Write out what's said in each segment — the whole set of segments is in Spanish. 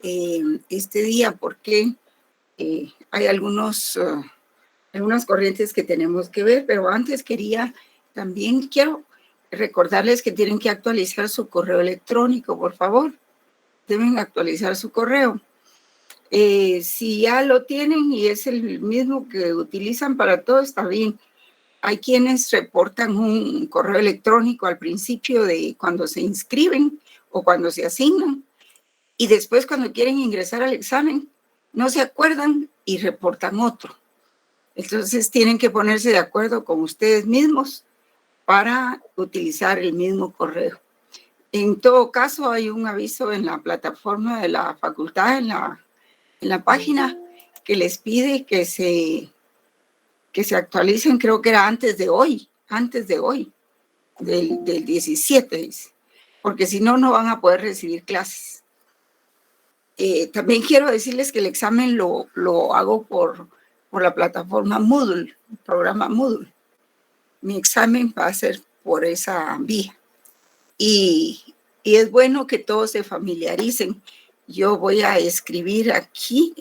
este día porque hay algunas corrientes que tenemos que ver, pero antes quiero recordarles que tienen que actualizar su correo electrónico, por favor. Deben actualizar su correo. Si ya lo tienen y es el mismo que utilizan para todo, está bien. Hay quienes reportan un correo electrónico al principio de cuando se inscriben o cuando se asignan, y después cuando quieren ingresar al examen no se acuerdan y reportan otro. Entonces tienen que ponerse de acuerdo con ustedes mismos para utilizar el mismo correo. En todo caso, hay un aviso en la plataforma de la facultad, en la página, que les pide que se actualicen. Creo que era antes de hoy, del 17, dice, porque si no, no van a poder recibir clases. También quiero decirles que el examen lo hago por la plataforma Moodle, el programa Moodle. Mi examen va a ser por esa vía. Y es bueno que todos se familiaricen. Yo voy a escribir aquí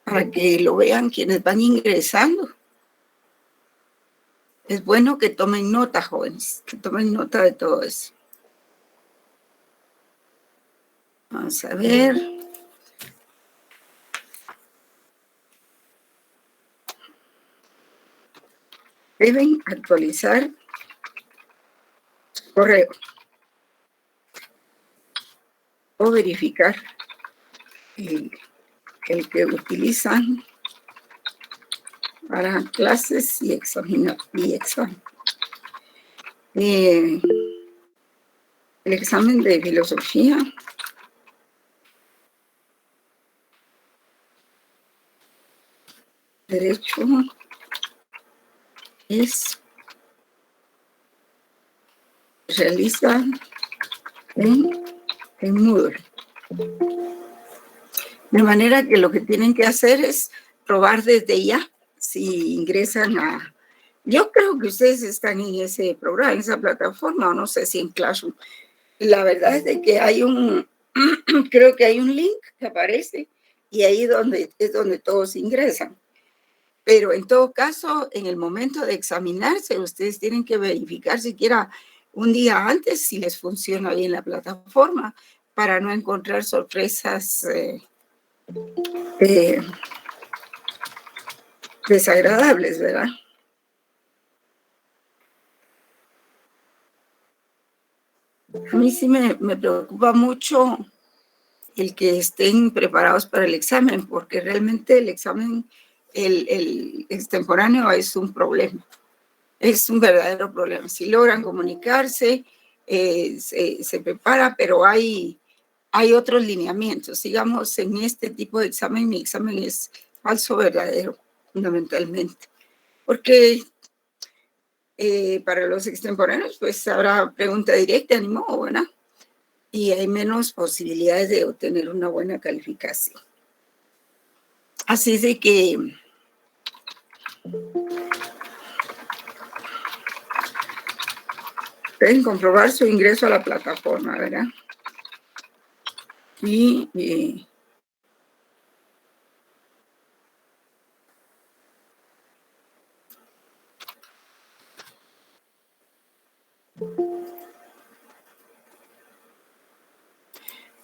para que lo vean quienes van ingresando. Es bueno que tomen nota, jóvenes, que tomen nota de todo eso. Vamos a ver. Deben actualizar su correo o verificar el que utilizan para clases y examen. El examen de filosofía derecho realiza en Moodle. De manera que lo que tienen que hacer es probar desde ya si ingresan a... Yo creo que ustedes están en ese programa, en esa plataforma, o no sé si en Classroom. La verdad es de que creo que hay un link que aparece y ahí es donde todos ingresan. Pero en todo caso, en el momento de examinarse, ustedes tienen que verificar siquiera un día antes si les funciona bien la plataforma para no encontrar sorpresas desagradables, ¿verdad? A mí sí me preocupa mucho el que estén preparados para el examen, porque realmente el examen, el extemporáneo es un problema, es un verdadero problema. Si logran comunicarse, se prepara, pero hay otros lineamientos. Digamos, en este tipo de examen, mi examen es falso verdadero, fundamentalmente, porque para los extemporáneos, pues habrá pregunta directa, ni modo, ¿verdad? Y hay menos posibilidades de obtener una buena calificación. Así de que pueden comprobar su ingreso a la plataforma, ¿verdad? Y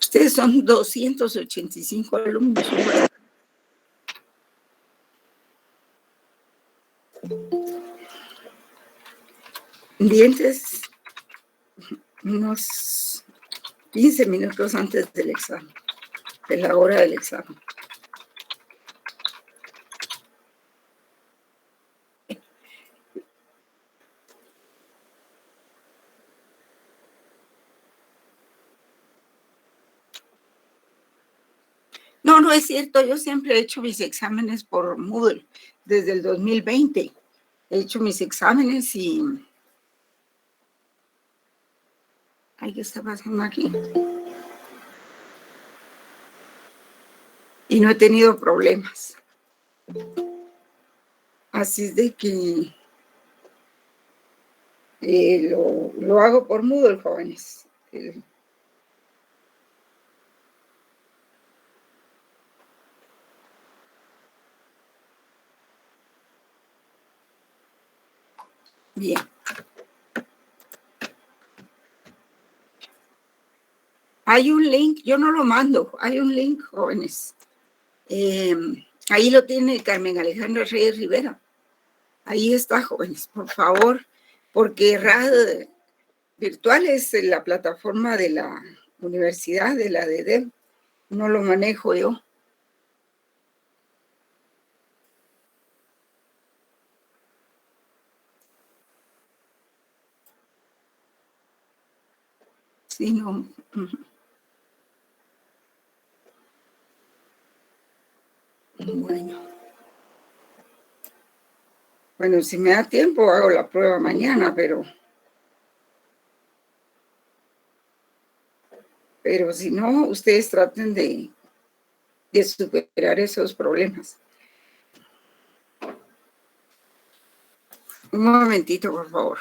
ustedes son 285 alumnos. Pendientes unos 15 minutos antes del examen, de la hora del examen. No, no es cierto. Yo siempre he hecho mis exámenes por Moodle. Desde el 2020 he hecho mis exámenes y... Ay, ¿qué está pasando aquí? Y no he tenido problemas. Así es de que lo hago por Moodle, jóvenes. Bien. Hay un link, yo no lo mando, hay un link, jóvenes. Ahí lo tiene Carmen Alejandra Reyes Rivera. Ahí está, jóvenes, por favor, porque RAD Virtual es la plataforma de la universidad, de la DEDEM. No lo manejo yo. Sí, no. Bueno. Bueno, si me da tiempo, hago la prueba mañana, pero si no, ustedes traten de superar esos problemas. Un momentito, por favor.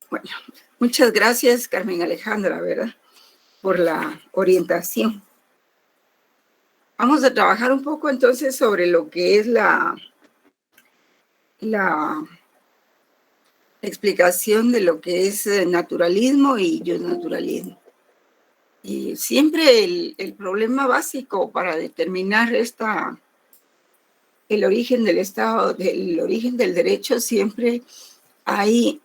Bueno, muchas gracias, Carmen Alejandra, ¿verdad? Por la orientación. Vamos a trabajar un poco entonces sobre lo que es la explicación de lo que es naturalismo y naturalismo. Y siempre el problema básico para determinar el origen del Estado, el origen del derecho, siempre hay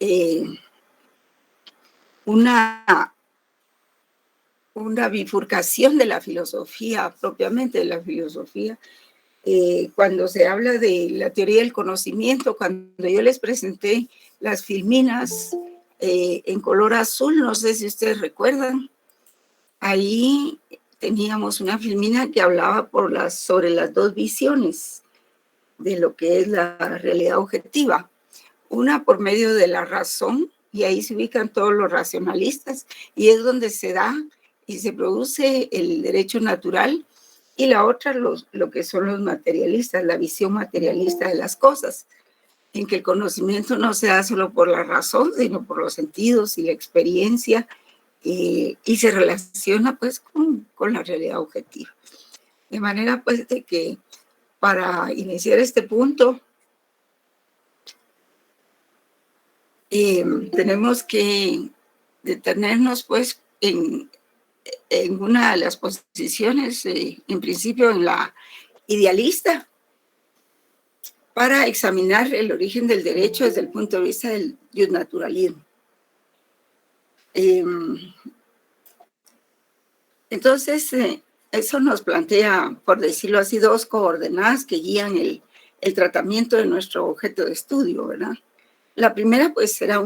una una bifurcación de la filosofía, propiamente de la filosofía. Cuando se habla de la teoría del conocimiento, cuando yo les presenté las filminas en color azul, no sé si ustedes recuerdan, ahí teníamos una filmina que hablaba sobre las dos visiones de lo que es la realidad objetiva. Una por medio de la razón, y ahí se ubican todos los racionalistas, y es donde se da y se produce el derecho natural, y la otra lo que son los materialistas, la visión materialista de las cosas, en que el conocimiento no se da solo por la razón, sino por los sentidos y la experiencia, y se relaciona pues con la realidad objetiva. De manera pues de que para iniciar este punto, tenemos que detenernos pues en una de las posiciones, en principio en la idealista, para examinar el origen del derecho desde el punto de vista del justnaturalismo. Entonces, eso nos plantea, por decirlo así, dos coordenadas que guían el tratamiento de nuestro objeto de estudio, ¿verdad? La primera, pues, será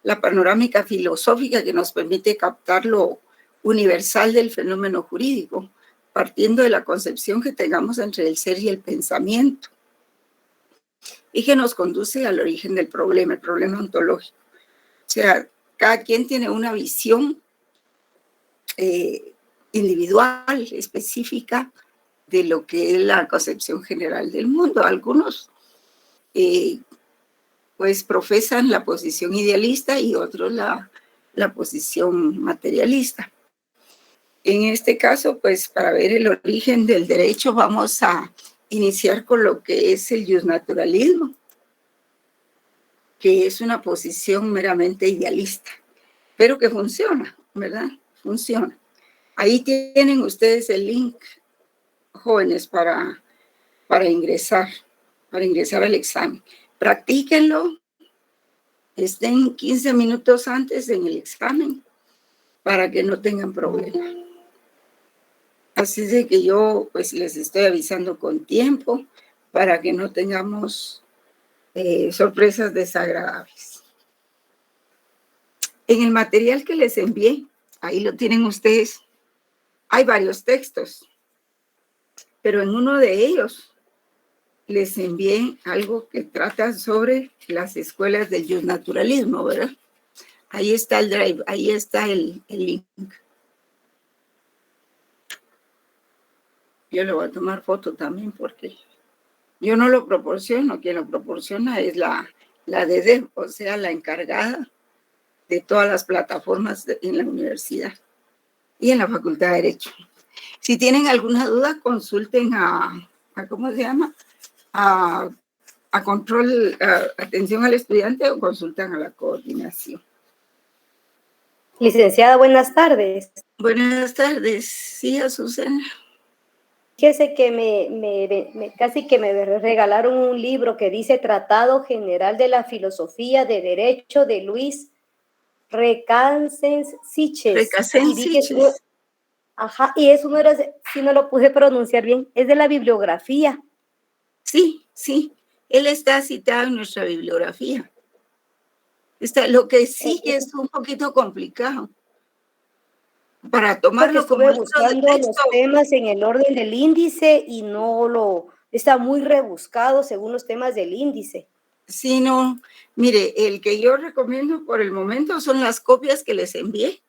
la panorámica filosófica que nos permite captar lo universal del fenómeno jurídico, partiendo de la concepción que tengamos entre el ser y el pensamiento, y que nos conduce al origen del problema, el problema ontológico. O sea, cada quien tiene una visión individual, específica, de lo que es la concepción general del mundo. Algunos pues profesan la posición idealista y otros la posición materialista. En este caso, pues para ver el origen del derecho vamos a iniciar con lo que es el justnaturalismo, que es una posición meramente idealista, pero que funciona, ¿verdad? Funciona. Ahí tienen ustedes el link, jóvenes, para ingresar al examen. Practíquenlo, estén 15 minutos antes en el examen para que no tengan problema. Así de que yo pues les estoy avisando con tiempo para que no tengamos sorpresas desagradables. En el material que les envié, ahí lo tienen ustedes, hay varios textos, pero en uno de ellos les envié algo que trata sobre las escuelas del justnaturalismo, ¿verdad? Ahí está el drive, ahí está el link. Yo le voy a tomar foto también porque yo no lo proporciono, quien lo proporciona es la DD, o sea, la encargada de todas las plataformas en la universidad y en la Facultad de Derecho. Si tienen alguna duda, consulten a ¿cómo se llama? A control, atención al estudiante, o consultan a la coordinación. Licenciada, buenas tardes. Buenas tardes, sí, Azucena. Fíjese que casi que me regalaron un libro que dice Tratado General de la Filosofía de Derecho de Luis Recasens Siches. Ajá, y eso no era, si no lo pude pronunciar bien, es de la bibliografía. Sí, sí, él está citado en nuestra bibliografía. Lo que sí que es un poquito complicado para tomarlo como estuve buscando los temas en el orden del índice y está muy rebuscado según los temas del índice. Sí, no, mire, el que yo recomiendo por el momento son las copias que les envié,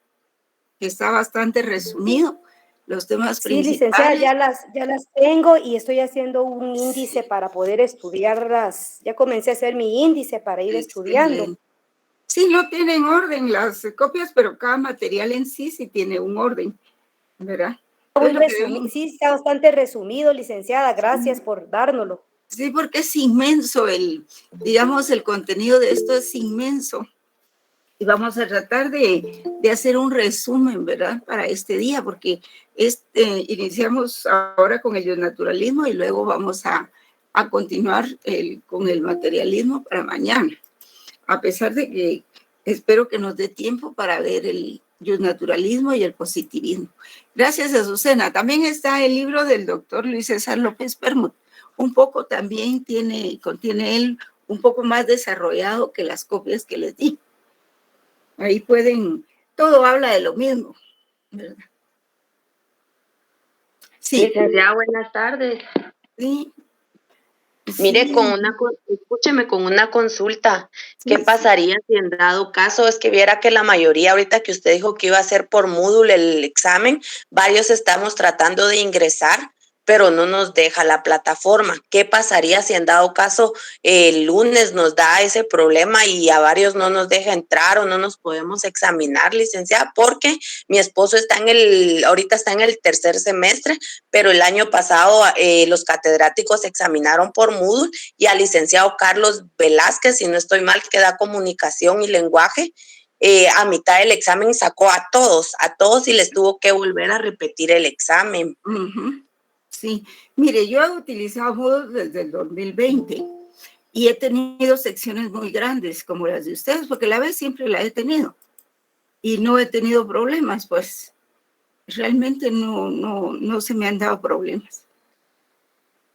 que está bastante resumido, los temas principales. Sí, licenciada, ya las tengo y estoy haciendo un índice para poder estudiarlas. Ya comencé a hacer mi índice para ir estudiando. Sí, no tienen orden las copias, pero cada material en sí tiene un orden, ¿verdad? Sí, está bastante resumido, licenciada. Gracias por dárnoslo. Sí, porque es inmenso digamos, el contenido de esto es inmenso. Y vamos a tratar de hacer un resumen, ¿verdad? Para este día, porque iniciamos ahora con el justnaturalismo y luego vamos a continuar con el materialismo para mañana. A pesar de que espero que nos dé tiempo para ver justnaturalismo y el positivismo. Gracias, Azucena. También está el libro del doctor Luis César López Permut. Un poco también contiene él un poco más desarrollado que las copias que les di. Ahí todo habla de lo mismo, ¿verdad? Sí. Licenciada, buenas tardes. Sí. Mire, escúcheme con una consulta. ¿Qué pasaría si en dado caso es que viera que la mayoría, ahorita que usted dijo que iba a hacer por Moodle el examen, varios estamos tratando de ingresar, pero no nos deja la plataforma? ¿Qué pasaría si en dado caso el lunes nos da ese problema y a varios no nos deja entrar o no nos podemos examinar, licenciada? Porque mi esposo ahorita está en el tercer semestre, pero el año pasado los catedráticos examinaron por Moodle y al licenciado Carlos Velázquez, si no estoy mal, que da comunicación y lenguaje, a mitad del examen sacó a todos y les tuvo que volver a repetir el examen. Uh-huh. Sí, mire, yo he utilizado Moodle desde el 2020 y he tenido secciones muy grandes como las de ustedes, porque la vez siempre la he tenido y no he tenido problemas, pues realmente no se me han dado problemas.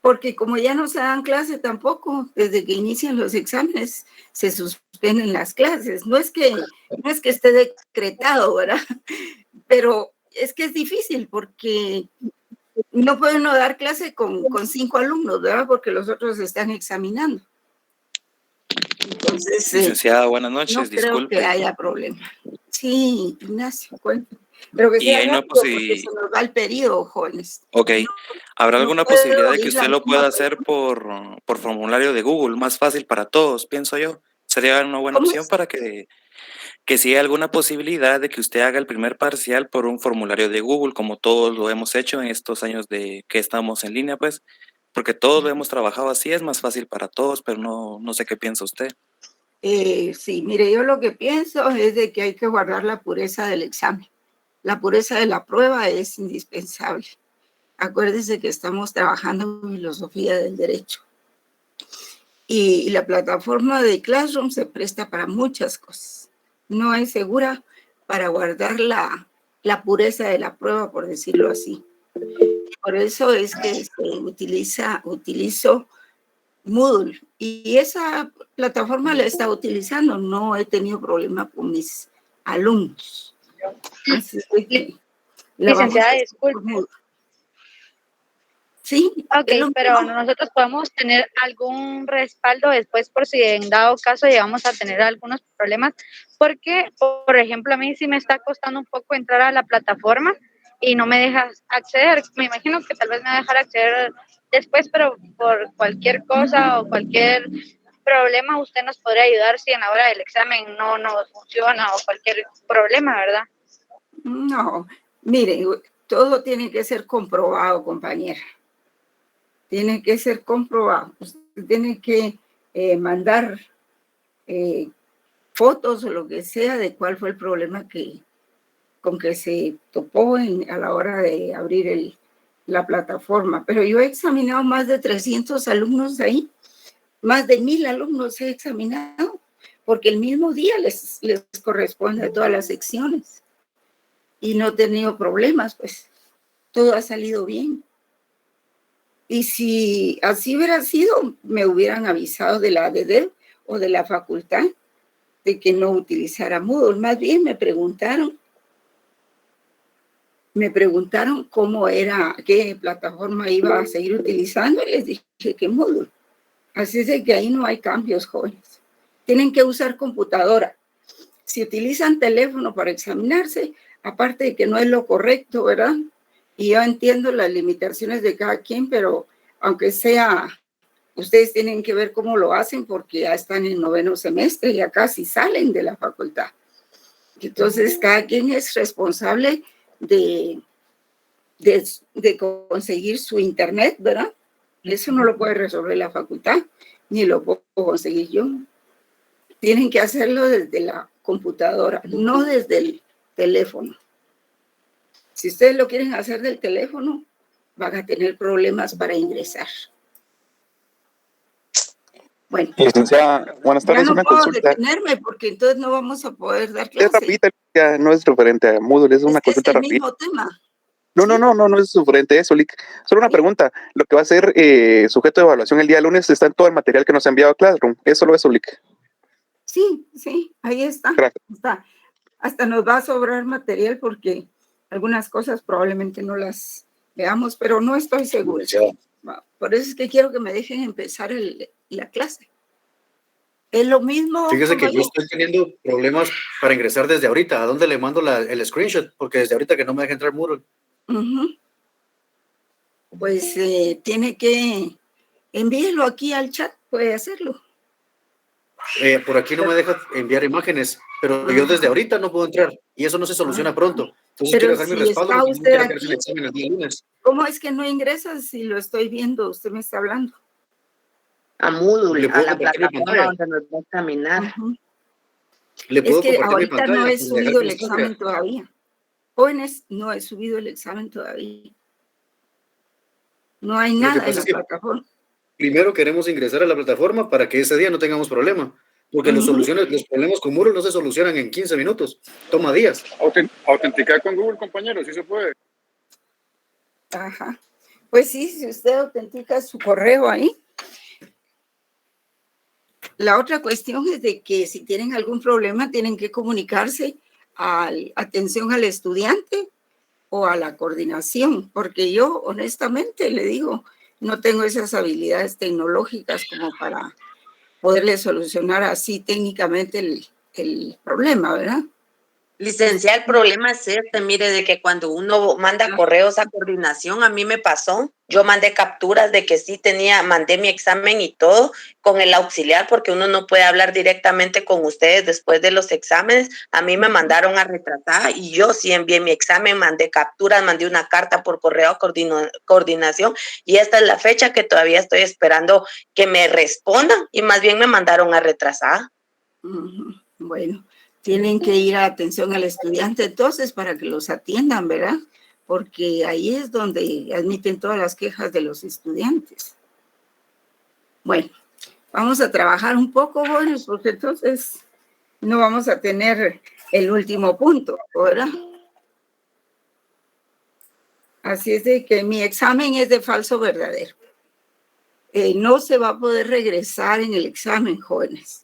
Porque como ya no se dan clases tampoco, desde que inician los exámenes se suspenden las clases. No es que esté decretado, ¿verdad? Pero es que es difícil porque no puede uno dar clase con 5 alumnos, ¿verdad? Porque los otros están examinando. Entonces, licenciada, buenas noches, no disculpe. creo que haya problema. Sí, Ignacio, cuéntame. Pero que sea rápido porque se nos va el periodo, jóvenes. Ok. ¿Habrá alguna posibilidad de que usted lo pueda hacer por formulario de Google? Más fácil para todos, pienso yo. Sería una buena opción para que si hay alguna posibilidad de que usted haga el primer parcial por un formulario de Google, como todos lo hemos hecho en estos años de que estamos en línea, pues, porque todos lo hemos trabajado así, es más fácil para todos, pero no sé qué piensa usted. Sí, mire, yo lo que pienso es de que hay que guardar la pureza del examen. La pureza de la prueba es indispensable. Acuérdese que estamos trabajando en filosofía del derecho. Y la plataforma de Classroom se presta para muchas cosas. No es segura para guardar la pureza de la prueba, por decirlo así. Por eso es que utilizo Moodle. Y esa plataforma la he estado utilizando. No he tenido problema con mis alumnos. Así es que licenciada, disculpe. Sí. Ok, pero nosotros podemos tener algún respaldo después por si en dado caso llegamos a tener algunos problemas, porque, por ejemplo, a mí sí me está costando un poco entrar a la plataforma y no me deja acceder. Me imagino que tal vez me va a dejar acceder después, pero por cualquier cosa o cualquier problema usted nos podría ayudar si en la hora del examen no nos funciona o cualquier problema, ¿verdad? No, mire, todo tiene que ser comprobado, compañera. Tiene que ser comprobado. Usted tiene que mandar fotos o lo que sea de cuál fue el problema con que se topó a la hora de abrir la plataforma. Pero yo he examinado más de 300 alumnos ahí, más de 1000 alumnos he examinado, porque el mismo día les corresponde a todas las secciones. Y no he tenido problemas, pues todo ha salido bien. Y si así hubiera sido, me hubieran avisado de la ADD o de la facultad de que no utilizara Moodle. Más bien me preguntaron cómo era, qué plataforma iba a seguir utilizando y les dije que Moodle. Así es de que ahí no hay cambios, jóvenes. Tienen que usar computadora. Si utilizan teléfono para examinarse, aparte de que no es lo correcto, ¿verdad? Y yo entiendo las limitaciones de cada quien, pero aunque sea, ustedes tienen que ver cómo lo hacen porque ya están en 9º semestre, ya casi salen de la facultad. Entonces, cada quien es responsable de conseguir su internet, ¿verdad? Eso no lo puede resolver la facultad, ni lo puedo conseguir yo. Tienen que hacerlo desde la computadora, no desde el teléfono. Si ustedes lo quieren hacer del teléfono, van a tener problemas para ingresar. Bueno, licenciada, buenas tardes, ya no una puedo consulta. detenerme porque entonces no vamos a poder dar Es clase. rapidita, ya no es referente a Moodle, es una que es consulta el rápida. mismo tema. No, ¿Sí? no es referente a eso, Lick. Solo una pregunta. Lo que va a ser sujeto de evaluación el día lunes está en todo el material que nos ha enviado a Classroom. ¿Es solo eso, Lick? Sí, ahí está. Gracias. Hasta nos va a sobrar material porque algunas cosas probablemente no las veamos, pero no estoy segura. Por eso es que quiero que me dejen empezar la clase. Es lo mismo. Fíjese que yo estoy teniendo problemas para ingresar desde ahorita. ¿A dónde le mando el screenshot? Porque desde ahorita que no me deja entrar Moodle. Pues tiene que envíelo aquí al chat, puede hacerlo. Por aquí no me deja enviar imágenes, pero yo desde ahorita no puedo entrar y eso no se soluciona pronto. Entonces quiero dejar mi respaldo está porque usted quiero hacer aquí, el examen el día lunes. ¿cómo es que no ingresa si lo estoy viendo? Usted me está hablando. A Moodle, a la compartir mi plataforma pantalla? donde nos va a examinar. ¿Le puedo Es que compartir mi ahorita pantalla? no he para dejar subido el constancia? examen todavía. Jóvenes, no he subido el examen todavía. No hay Lo que nada en pasa la es que plataforma. primero queremos ingresar a la plataforma para que ese día no tengamos problema. Porque los problemas con Moodle no se solucionan en 15 minutos. Toma días. Autenticar con Google, compañero, sí se puede. Ajá. Pues sí, si usted autentica su correo ahí. La otra cuestión es de que si tienen algún problema tienen que comunicarse a atención al estudiante o a la coordinación, porque yo honestamente le digo, no tengo esas habilidades tecnológicas como para poderle solucionar así técnicamente el problema, ¿verdad? Licenciada, el problema es mire, de que cuando uno manda correos a coordinación, a mí me pasó, yo mandé capturas de que sí mandé mi examen y todo con el auxiliar, porque uno no puede hablar directamente con ustedes después de los exámenes. A mí me mandaron a retratar y yo sí envié mi examen, mandé capturas, mandé una carta por correo a coordinación y esta es la fecha que todavía estoy esperando que me respondan y más bien me mandaron a retrasar. Bueno, tienen que ir a atención al estudiante entonces para que los atiendan, ¿verdad? Porque ahí es donde admiten todas las quejas de los estudiantes. Bueno, vamos a trabajar un poco, jóvenes, porque entonces no vamos a tener el último punto, ¿verdad? Así es de que mi examen es de falso verdadero. No se va a poder regresar en el examen, jóvenes.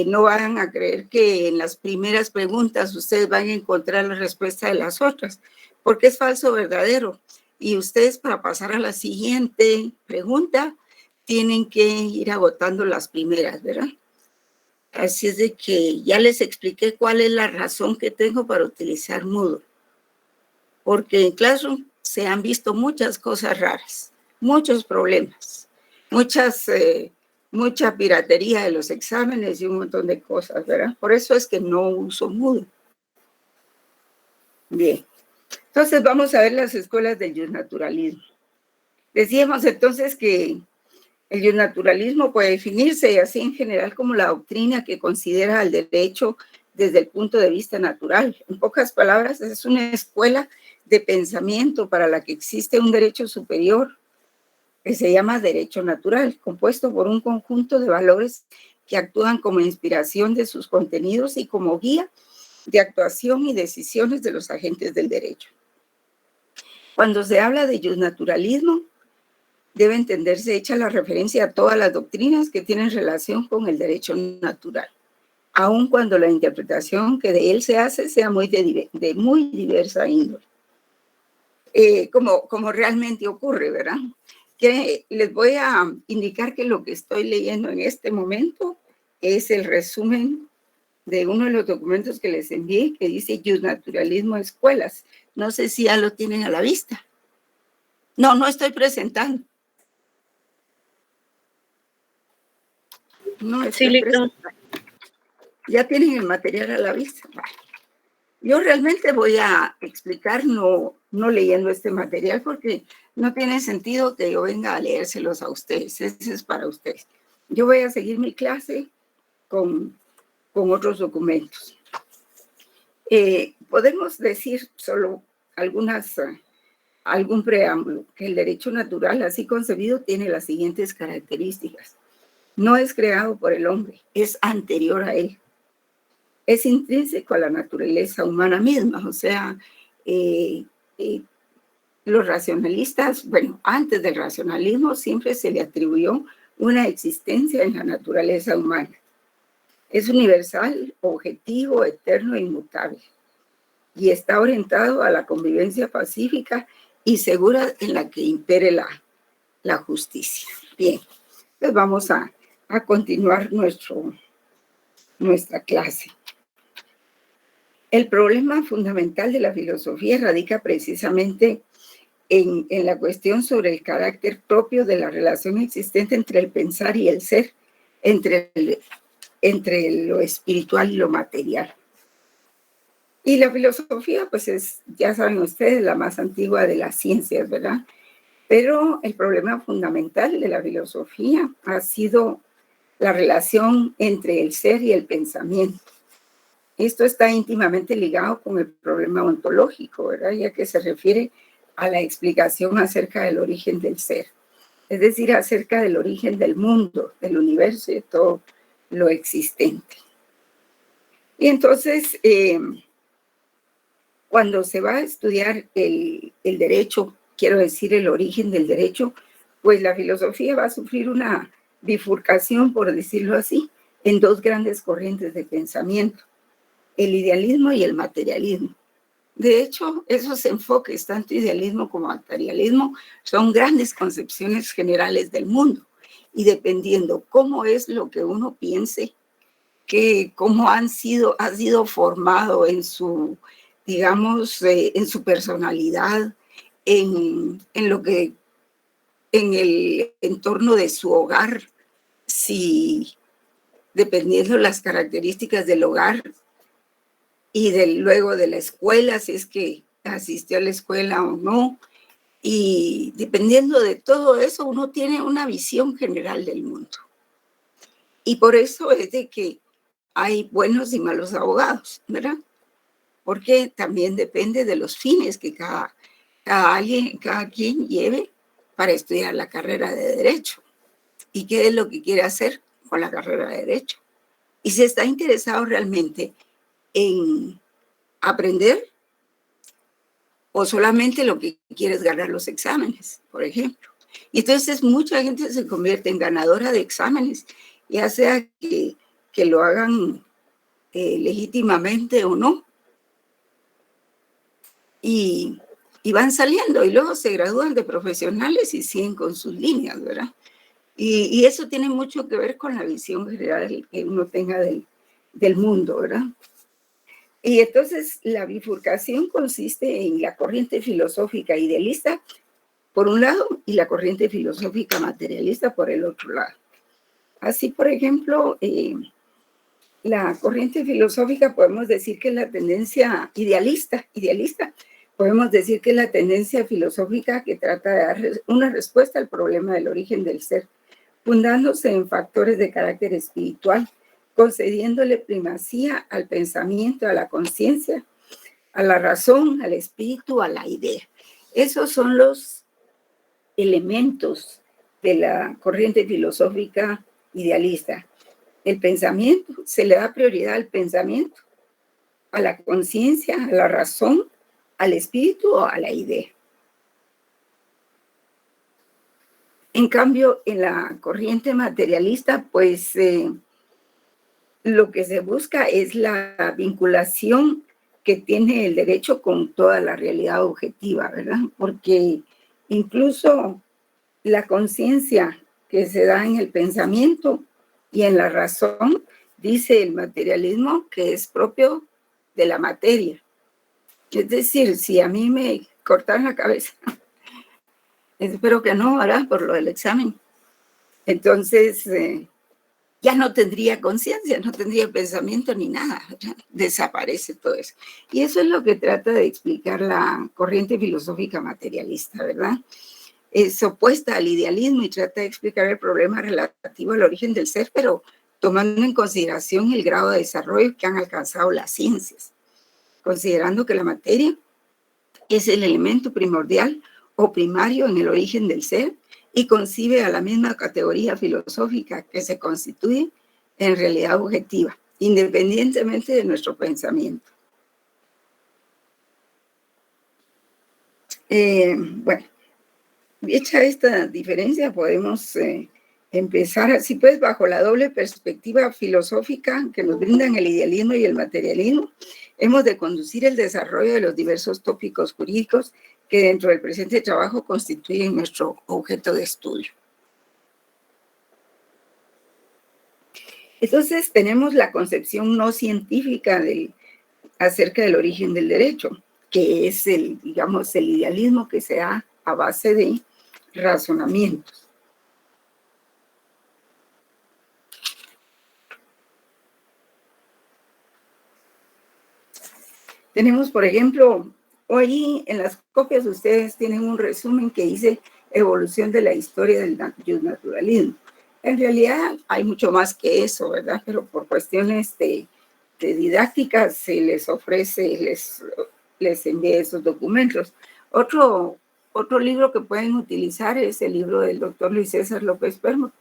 No van a creer que en las primeras preguntas ustedes van a encontrar la respuesta de las otras, porque es falso verdadero. Y ustedes para pasar a la siguiente pregunta tienen que ir agotando las primeras, ¿verdad? Así es de que ya les expliqué cuál es la razón que tengo para utilizar Moodle. Porque en Classroom se han visto muchas cosas raras, muchos problemas, mucha piratería de los exámenes y un montón de cosas, ¿verdad? Por eso es que no uso Moodle. Bien, entonces vamos a ver las escuelas del Justnaturalismo. Decíamos entonces que el Justnaturalismo puede definirse así en general como la doctrina que considera el derecho desde el punto de vista natural. En pocas palabras, es una escuela de pensamiento para la que existe un derecho superior que se llama derecho natural, compuesto por un conjunto de valores que actúan como inspiración de sus contenidos y como guía de actuación y decisiones de los agentes del derecho. Cuando se habla de justnaturalismo, debe entenderse hecha la referencia a todas las doctrinas que tienen relación con el derecho natural, aun cuando la interpretación que de él se hace sea de muy diversa índole. Como realmente ocurre, ¿verdad? Que les voy a indicar que lo que estoy leyendo en este momento es el resumen de uno de los documentos que les envié que dice Justnaturalismo Escuelas. No sé si ya lo tienen a la vista. No estoy presentando. No estoy presentando. Ya tienen el material a la vista. Yo realmente voy a explicar no leyendo este material porque no tiene sentido que yo venga a leérselos a ustedes. Ese es para ustedes. Yo voy a seguir mi clase con otros documentos. Podemos decir solo algún preámbulo, que el derecho natural así concebido tiene las siguientes características. no es creado por el hombre, es anterior a él. Es intrínseco a la naturaleza humana misma, o sea, los racionalistas, bueno, antes del racionalismo siempre se le atribuyó una existencia en la naturaleza humana. Es universal, objetivo, eterno e inmutable. Y está orientado a la convivencia pacífica y segura en la que impere la justicia. Bien, pues vamos a continuar nuestra clase. El problema fundamental de la filosofía radica precisamente en la cuestión sobre el carácter propio de la relación existente entre el pensar y el ser, entre lo espiritual y lo material. Y la filosofía, pues es, ya saben ustedes, la más antigua de las ciencias, ¿verdad? Pero el problema fundamental de la filosofía ha sido la relación entre el ser y el pensamiento. Esto está íntimamente ligado con el problema ontológico, ¿verdad? Ya que se refiere a la explicación acerca del origen del ser, es decir, acerca del origen del mundo, del universo y de todo lo existente. Y entonces, cuando se va a estudiar el derecho, quiero decir el origen del derecho, pues la filosofía va a sufrir una bifurcación, por decirlo así, en dos grandes corrientes de pensamiento, el idealismo y el materialismo. De hecho, esos enfoques, tanto idealismo como materialismo, son grandes concepciones generales del mundo. Y dependiendo cómo es lo que uno piense, cómo ha sido formado en su, digamos, en su personalidad, en el entorno de su hogar, si dependiendo las características del hogar, y luego de la escuela, si es que asistió a la escuela o no. Y dependiendo de todo eso, uno tiene una visión general del mundo. Y por eso es de que hay buenos y malos abogados, ¿verdad? Porque también depende de los fines que cada quien lleve para estudiar la carrera de Derecho. Y qué es lo que quiere hacer con la carrera de Derecho. Y si está interesado realmente en aprender o solamente lo que quiere es ganar los exámenes, por ejemplo. Y entonces mucha gente se convierte en ganadora de exámenes, ya sea que lo hagan legítimamente o no. Y van saliendo y luego se gradúan de profesionales y siguen con sus líneas, ¿verdad? Y eso tiene mucho que ver con la visión general que uno tenga del mundo, ¿verdad? Y entonces la bifurcación consiste en la corriente filosófica idealista por un lado y la corriente filosófica materialista por el otro lado. Así, por ejemplo, la corriente filosófica podemos decir que es la tendencia idealista, podemos decir que es la tendencia filosófica que trata de dar una respuesta al problema del origen del ser, fundándose en factores de carácter espiritual, concediéndole primacía al pensamiento, a la conciencia, a la razón, al espíritu, a la idea. Esos son los elementos de la corriente filosófica idealista. El pensamiento, se le da prioridad al pensamiento, a la conciencia, a la razón, al espíritu o a la idea. En cambio, en la corriente materialista, pues lo que se busca es la vinculación que tiene el derecho con toda la realidad objetiva, ¿verdad? Porque incluso la conciencia que se da en el pensamiento y en la razón, dice el materialismo, que es propio de la materia. Es decir, si a mí me cortaran la cabeza, espero que no, ¿verdad? Por lo del examen. Entonces, ya no tendría conciencia, no tendría pensamiento ni nada, ¿verdad? Desaparece todo eso. Y eso es lo que trata de explicar la corriente filosófica materialista, ¿verdad? Es opuesta al idealismo y trata de explicar el problema relativo al origen del ser, pero tomando en consideración el grado de desarrollo que han alcanzado las ciencias, considerando que la materia es el elemento primordial o primario en el origen del ser y concibe a la misma categoría filosófica que se constituye en realidad objetiva, independientemente de nuestro pensamiento. Bueno, hecha esta diferencia, podemos empezar así, pues, bajo la doble perspectiva filosófica que nos brindan el idealismo y el materialismo, hemos de conducir el desarrollo de los diversos tópicos jurídicos que dentro del presente trabajo constituyen nuestro objeto de estudio. Entonces, tenemos la concepción no científica acerca del origen del derecho, que es digamos, el idealismo que se da a base de razonamientos. Tenemos, por ejemplo, hoy en las copias ustedes tienen un resumen que dice evolución de la historia del naturalismo. En realidad hay mucho más que eso, ¿verdad? Pero por cuestiones de didáctica se les ofrece, les envía esos documentos. Otro libro que pueden utilizar es el libro del doctor Luis César López Permut,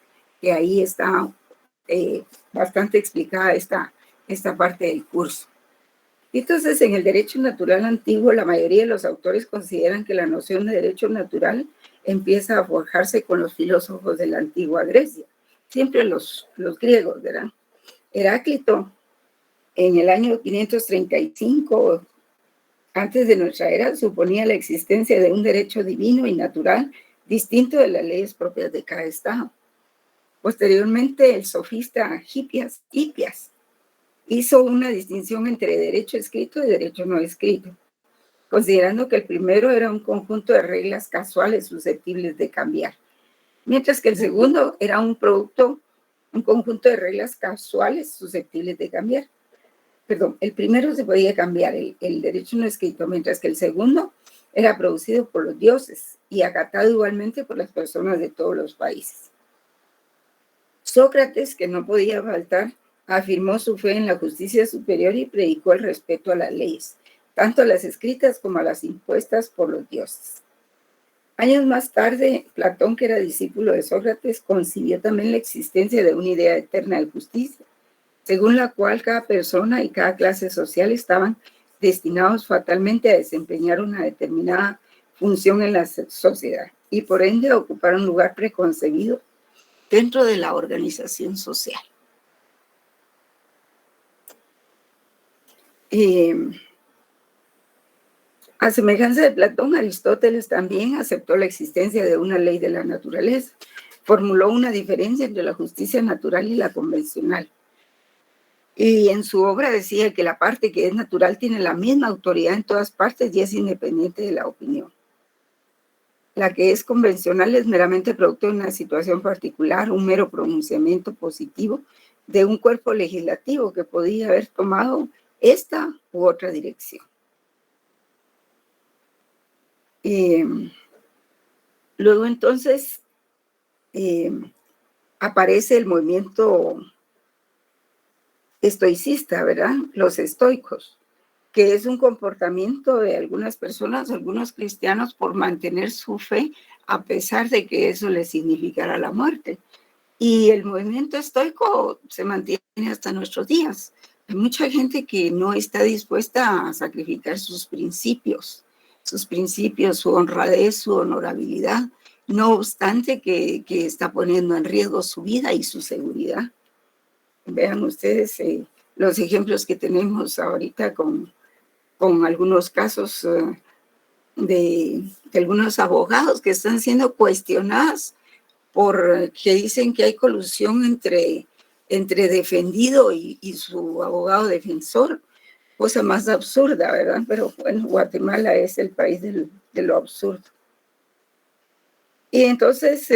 que ahí está bastante explicada esta parte del curso. Entonces, en el derecho natural antiguo, la mayoría de los autores consideran que la noción de derecho natural empieza a forjarse con los filósofos de la antigua Grecia, siempre los griegos, ¿verdad? Heráclito, en el año 535, antes de nuestra era, suponía la existencia de un derecho divino y natural distinto de las leyes propias de cada estado. Posteriormente, el sofista Hipias hizo una distinción entre derecho escrito y derecho no escrito, considerando que el primero era un conjunto de reglas casuales susceptibles de cambiar, mientras que el segundo era un conjunto de reglas casuales susceptibles de cambiar. Perdón, el primero se podía cambiar, el derecho no escrito, mientras que el segundo era producido por los dioses y acatado igualmente por las personas de todos los países. Sócrates, que no podía faltar, afirmó su fe en la justicia superior y predicó el respeto a las leyes, tanto a las escritas como a las impuestas por los dioses. Años más tarde, Platón, que era discípulo de Sócrates, concibió también la existencia de una idea eterna de justicia, según la cual cada persona y cada clase social estaban destinados fatalmente a desempeñar una determinada función en la sociedad y por ende a ocupar un lugar preconcebido dentro de la organización social. A semejanza de Platón, Aristóteles también aceptó la existencia de una ley de la naturaleza. Formuló una diferencia entre la justicia natural y la convencional. Y en su obra decía que la parte que es natural tiene la misma autoridad en todas partes y es independiente de la opinión. La que es convencional es meramente producto de una situación particular, un mero pronunciamiento positivo de un cuerpo legislativo que podía haber tomado esta u otra dirección. Luego entonces aparece el movimiento estoicista, ¿verdad? Los estoicos, que es un comportamiento de algunas personas, algunos cristianos, por mantener su fe a pesar de que eso les significara la muerte. Y el movimiento estoico se mantiene hasta nuestros días. Hay mucha gente que no está dispuesta a sacrificar sus principios, su honradez, su honorabilidad, no obstante que está poniendo en riesgo su vida y su seguridad. Vean ustedes los ejemplos que tenemos ahorita con algunos casos de algunos abogados que están siendo cuestionados porque dicen que hay colusión entre defendido y su abogado defensor, cosa más absurda, ¿verdad? Pero bueno, Guatemala es el país de lo absurdo. Y entonces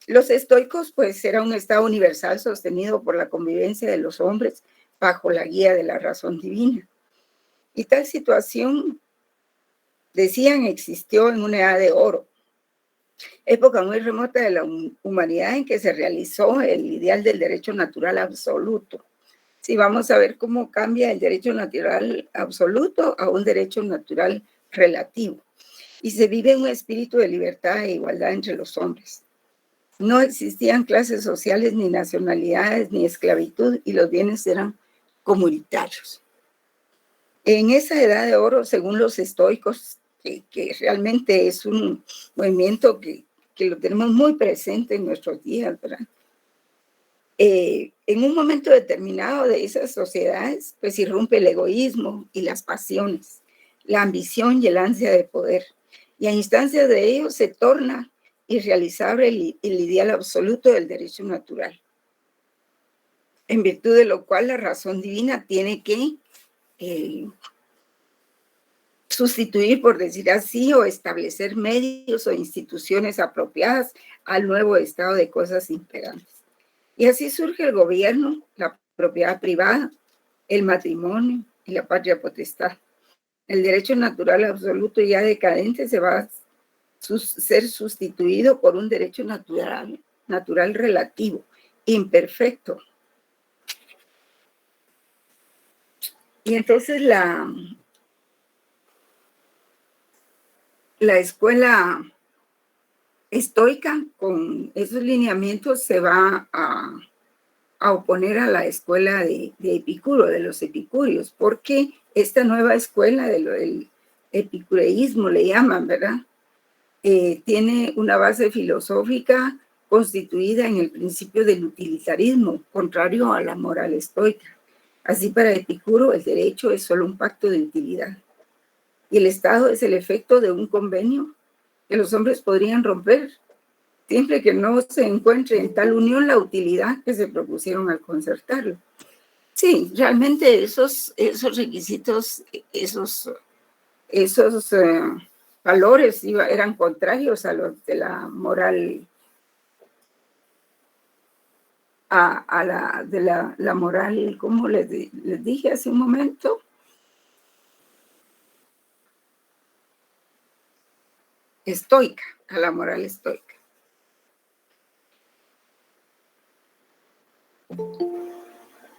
los estoicos, pues era un estado universal sostenido por la convivencia de los hombres bajo la guía de la razón divina. Y tal situación, decían, existió en una edad de oro, época muy remota de la humanidad en que se realizó el ideal del derecho natural absoluto. Sí, vamos a ver cómo cambia el derecho natural absoluto a un derecho natural relativo. Y se vive un espíritu de libertad e igualdad entre los hombres. No existían clases sociales, ni nacionalidades, ni esclavitud, y los bienes eran comunitarios. En esa edad de oro, según los estoicos, que realmente es un movimiento que lo tenemos muy presente en nuestros días, ¿verdad? En un momento determinado de esas sociedades, pues irrumpe el egoísmo y las pasiones, la ambición y el ansia de poder. Y a instancias de ello se torna irrealizable el ideal absoluto del derecho natural, en virtud de lo cual la razón divina tiene que sustituir, por decir así, o establecer medios o instituciones apropiadas al nuevo estado de cosas imperantes. Y así surge el gobierno, la propiedad privada, el matrimonio y la patria potestad. El derecho natural absoluto ya decadente se va a ser sustituido por un derecho natural relativo, imperfecto. Y entonces la escuela estoica, con esos lineamientos, se va a oponer a la escuela de Epicuro, de los epicúreos, porque esta nueva escuela del epicureísmo, le llaman, ¿verdad? Tiene una base filosófica constituida en el principio del utilitarismo, contrario a la moral estoica. Así, para Epicuro, el derecho es solo un pacto de utilidad, y el Estado es el efecto de un convenio que los hombres podrían romper, siempre que no se encuentre en tal unión la utilidad que se propusieron al concertarlo. Sí, realmente esos requisitos, esos valores eran contrarios a los de la moral, la moral, como les dije hace un momento, estoica, a la moral estoica.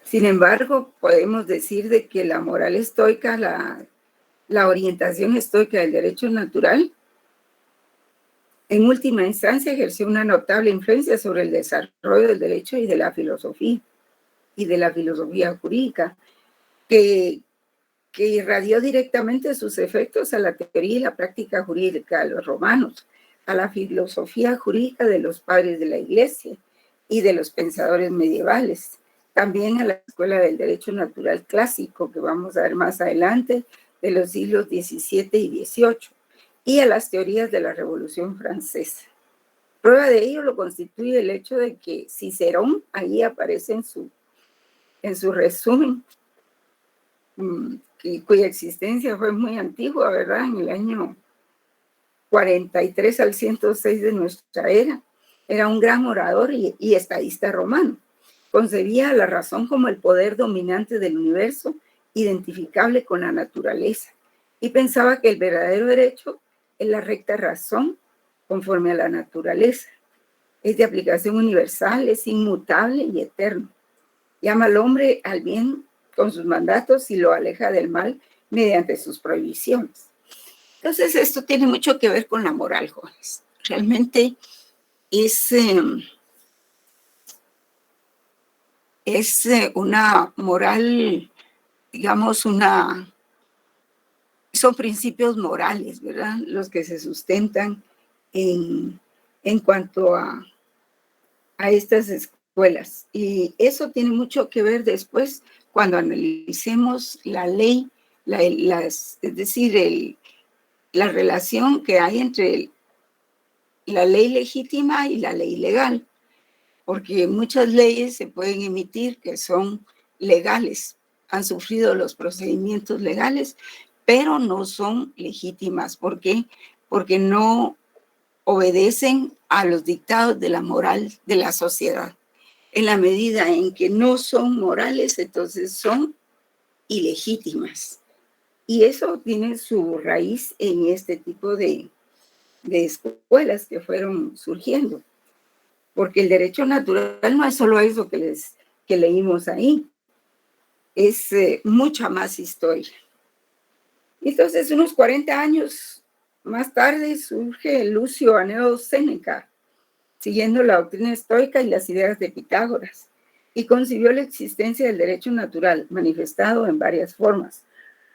Sin embargo, podemos decir de que la moral estoica, la orientación estoica del derecho natural, en última instancia ejerció una notable influencia sobre el desarrollo del derecho y de la filosofía jurídica, que irradió directamente sus efectos a la teoría y la práctica jurídica de los romanos, a la filosofía jurídica de los padres de la Iglesia y de los pensadores medievales, también a la escuela del derecho natural clásico, que vamos a ver más adelante, de los siglos XVII y XVIII, y a las teorías de la Revolución Francesa. Prueba de ello lo constituye el hecho de que Cicerón, ahí aparece en su resumen, cuya existencia fue muy antigua, ¿verdad? En el año 43 al 106 de nuestra era. Era un gran orador y estadista romano. Concebía la razón como el poder dominante del universo, identificable con la naturaleza, y pensaba que el verdadero derecho es la recta razón conforme a la naturaleza. Es de aplicación universal, es inmutable y eterno. Llama al hombre al bien con sus mandatos y lo aleja del mal mediante sus prohibiciones. Entonces, esto tiene mucho que ver con la moral, jóvenes. Realmente es una moral, digamos, son principios morales, ¿verdad? Los que se sustentan en cuanto a estas escuelas. Y eso tiene mucho que ver después cuando analicemos la ley, es decir, la relación que hay entre la ley legítima y la ley legal, porque muchas leyes se pueden emitir que son legales, han sufrido los procedimientos legales, pero no son legítimas. ¿Por qué? Porque no obedecen a los dictados de la moral de la sociedad. En la medida en que no son morales, entonces son ilegítimas. Y eso tiene su raíz en este tipo de escuelas que fueron surgiendo. Porque el derecho natural no es solo eso que leímos ahí, es mucha más historia. Entonces, unos 40 años más tarde surge Lucio Anneo Séneca, siguiendo la doctrina estoica y las ideas de Pitágoras, y concibió la existencia del derecho natural, manifestado en varias formas.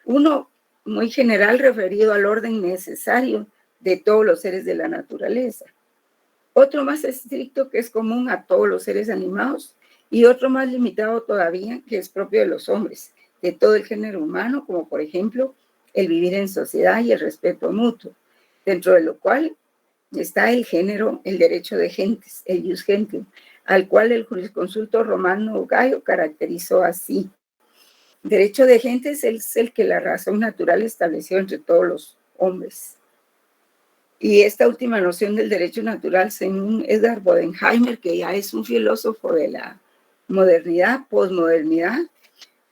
Uno muy general referido al orden necesario de todos los seres de la naturaleza. Otro más estricto que es común a todos los seres animados, y otro más limitado todavía que es propio de los hombres, de todo el género humano, como por ejemplo el vivir en sociedad y el respeto mutuo, dentro de lo cual está el género, el derecho de gentes, el ius gentium, al cual el jurisconsulto romano Gayo caracterizó así. Derecho de gentes es el que la razón natural estableció entre todos los hombres. Y esta última noción del derecho natural, según Edgar Bodenheimer, que ya es un filósofo de la modernidad, posmodernidad,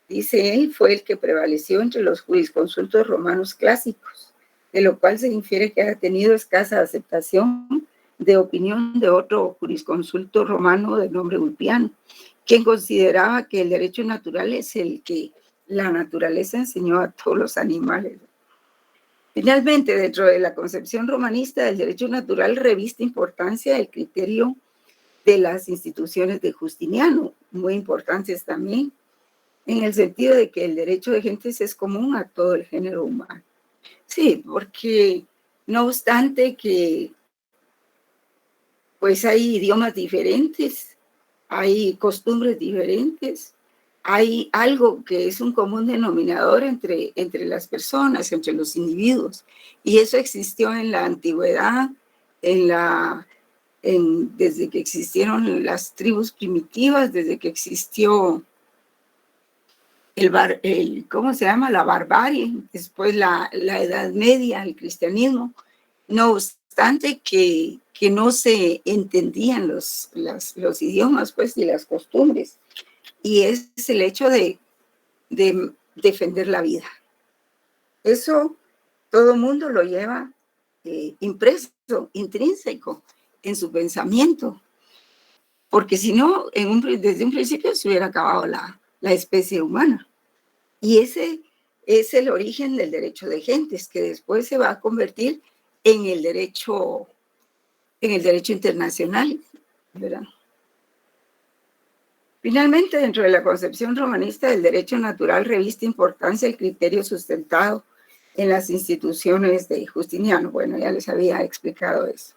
dice él, fue el que prevaleció entre los jurisconsultos romanos clásicos, de lo cual se infiere que ha tenido escasa aceptación de opinión de otro jurisconsulto romano de nombre Ulpiano, quien consideraba que el derecho natural es el que la naturaleza enseñó a todos los animales. Finalmente, dentro de la concepción romanista del derecho natural reviste importancia el criterio de las instituciones de Justiniano, muy importantes también, en el sentido de que el derecho de gentes es común a todo el género humano. Sí, porque no obstante que pues hay idiomas diferentes, hay costumbres diferentes, hay algo que es un común denominador entre las personas, entre los individuos, y eso existió en la antigüedad, desde que existieron las tribus primitivas, desde que existió ¿cómo se llama? La barbarie, después la Edad Media, el cristianismo. No obstante que no se entendían los idiomas, pues, y las costumbres. Y es el hecho de defender la vida. Eso todo mundo lo lleva impreso, intrínseco en su pensamiento. Porque si no, desde un principio se hubiera acabado la especie humana. Y ese es el origen del derecho de gentes, que después se va a convertir en el derecho internacional, ¿verdad? Finalmente, dentro de la concepción romanista del derecho natural reviste importancia el criterio sustentado en las instituciones de Justiniano. Bueno, ya les había explicado eso.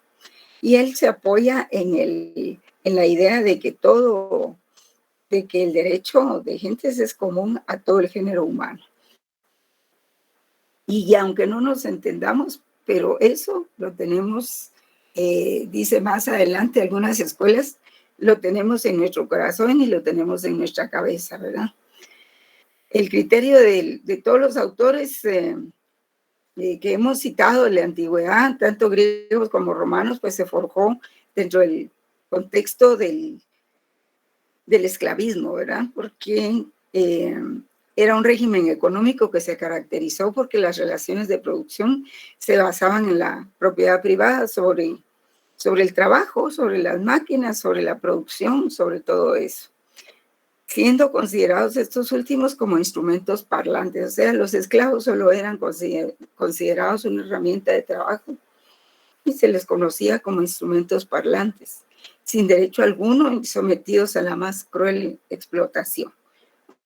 Y él se apoya en la idea de que el derecho de gentes es común a todo el género humano. Y aunque no nos entendamos, pero eso lo tenemos, dice más adelante algunas escuelas, lo tenemos en nuestro corazón y lo tenemos en nuestra cabeza, ¿verdad? El criterio de todos los autores que hemos citado de la antigüedad, tanto griegos como romanos, pues se forjó dentro del contexto del esclavismo, ¿verdad? Porque era un régimen económico que se caracterizó porque las relaciones de producción se basaban en la propiedad privada sobre el trabajo, sobre las máquinas, sobre la producción, sobre todo eso, siendo considerados estos últimos como instrumentos parlantes. O sea, los esclavos solo eran considerados una herramienta de trabajo y se les conocía como instrumentos parlantes, sin derecho alguno y sometidos a la más cruel explotación.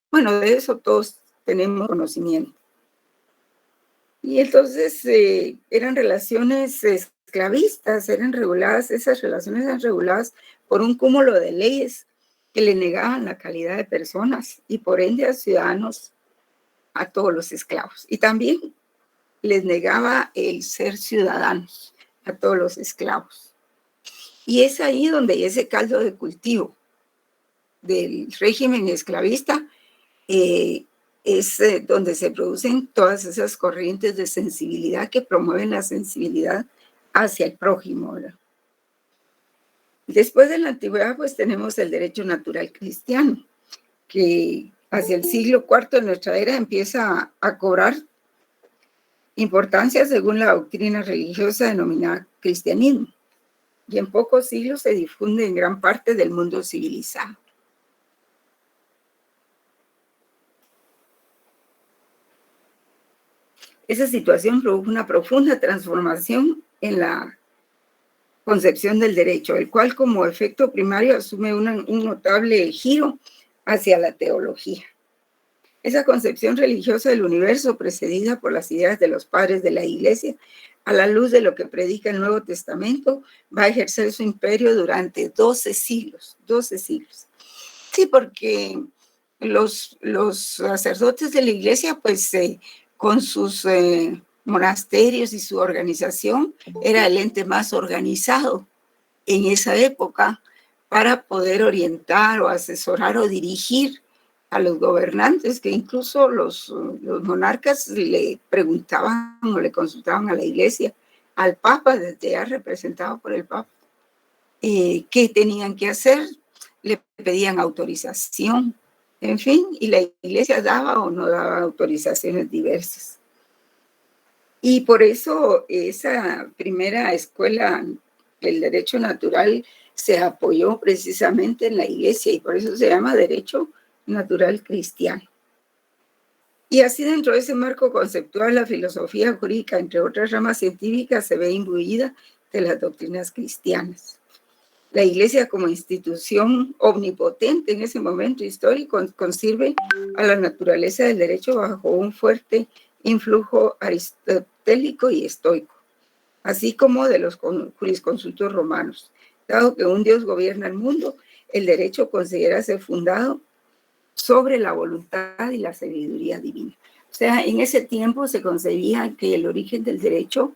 Bueno, de eso todos tenemos conocimiento. Y entonces eran relaciones esclavistas, esas relaciones eran reguladas por un cúmulo de leyes que le negaban la calidad de personas y por ende a ciudadanos, a todos los esclavos. Y también les negaba el ser ciudadanos a todos los esclavos. Y es ahí donde ese caldo de cultivo del régimen esclavista es donde se producen todas esas corrientes de sensibilidad que promueven la sensibilidad hacia el prójimo, ¿verdad? Después de la antigüedad, pues tenemos el derecho natural cristiano, que hacia el siglo IV de nuestra era empieza a cobrar importancia según la doctrina religiosa denominada cristianismo, y en pocos siglos se difunde en gran parte del mundo civilizado. Esa situación produjo una profunda transformación en la concepción del derecho, el cual como efecto primario asume un notable giro hacia la teología. Esa concepción religiosa del universo, precedida por las ideas de los padres de la Iglesia, a la luz de lo que predica el Nuevo Testamento, va a ejercer su imperio durante 12 siglos, 12 siglos. Sí, porque los sacerdotes de la Iglesia, pues con sus monasterios y su organización, era el ente más organizado en esa época para poder orientar o asesorar o dirigir a los gobernantes, que incluso los monarcas le preguntaban o le consultaban a la Iglesia, al Papa, desde ya representado por el Papa, qué tenían que hacer, le pedían autorización, en fin, y la Iglesia daba o no daba autorizaciones diversas. Y por eso esa primera escuela del derecho natural se apoyó precisamente en la Iglesia y por eso se llama derecho natural cristiano. Y así dentro de ese marco conceptual, la filosofía jurídica, entre otras ramas científicas, se ve imbuida de las doctrinas cristianas. La Iglesia como institución omnipotente en ese momento histórico concibe a la naturaleza del derecho bajo un fuerte influjo aristotélico y estoico, así como de los jurisconsultos romanos. Dado que un Dios gobierna el mundo, el derecho considera ser fundado sobre la voluntad y la sabiduría divina. O sea, en ese tiempo se concebía que el origen del derecho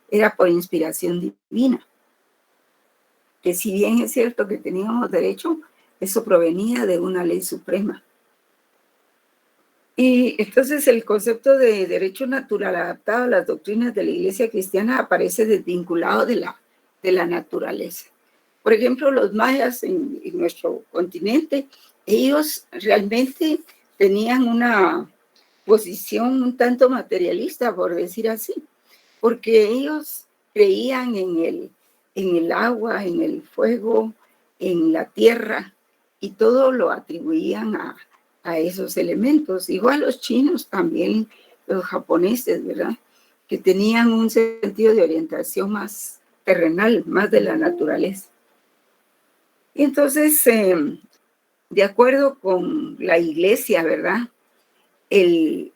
era por inspiración divina. Que si bien es cierto que teníamos derecho, eso provenía de una ley suprema. Y entonces el concepto de derecho natural adaptado a las doctrinas de la Iglesia cristiana aparece desvinculado de la naturaleza. Por ejemplo, los mayas en nuestro continente, ellos realmente tenían una posición un tanto materialista, por decir así, porque ellos creían en el agua, en el fuego, en la tierra, y todo lo atribuían a esos elementos. Igual los chinos también, los japoneses, ¿verdad? Que tenían un sentido de orientación más terrenal, más de la naturaleza. Y entonces, de acuerdo con la Iglesia, ¿verdad? El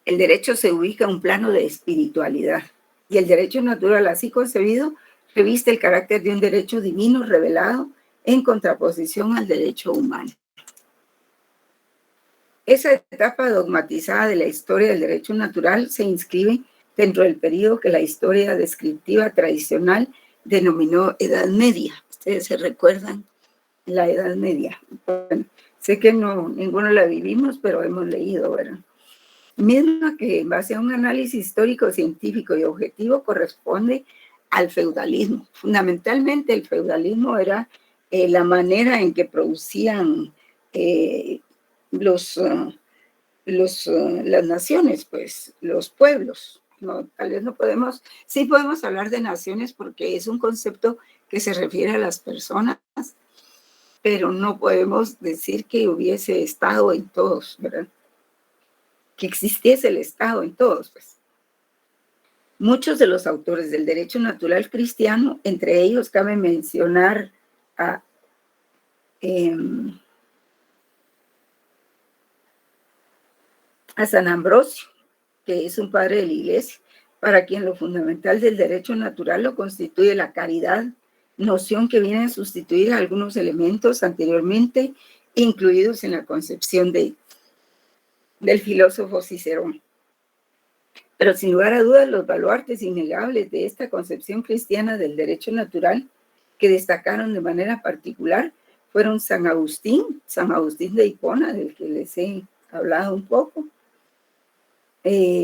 derecho se ubica en un plano de espiritualidad y el derecho natural así concebido reviste el carácter de un derecho divino revelado en contraposición al derecho humano. Esa etapa dogmatizada de la historia del derecho natural se inscribe dentro del periodo que la historia descriptiva tradicional denominó Edad Media. Ustedes se recuerdan la Edad Media. Bueno, sé que ninguno la vivimos, pero hemos leído, ¿verdad? Misma que en base a un análisis histórico, científico y objetivo corresponde al feudalismo. Fundamentalmente el feudalismo era la manera en que producían las naciones, pues, los pueblos. No, tal vez no podemos, sí podemos hablar de naciones porque es un concepto que se refiere a las personas, pero no podemos decir que hubiese Estado en todos, ¿verdad? Que existiese el Estado en todos, pues. Muchos de los autores del derecho natural cristiano, entre ellos cabe mencionar a San Ambrosio, que es un padre de la Iglesia, para quien lo fundamental del derecho natural lo constituye la caridad, noción que viene a sustituir a algunos elementos anteriormente incluidos en la concepción del filósofo Cicerón. Pero sin lugar a dudas, los baluartes innegables de esta concepción cristiana del derecho natural que destacaron de manera particular fueron San Agustín de Hipona, del que les he hablado un poco,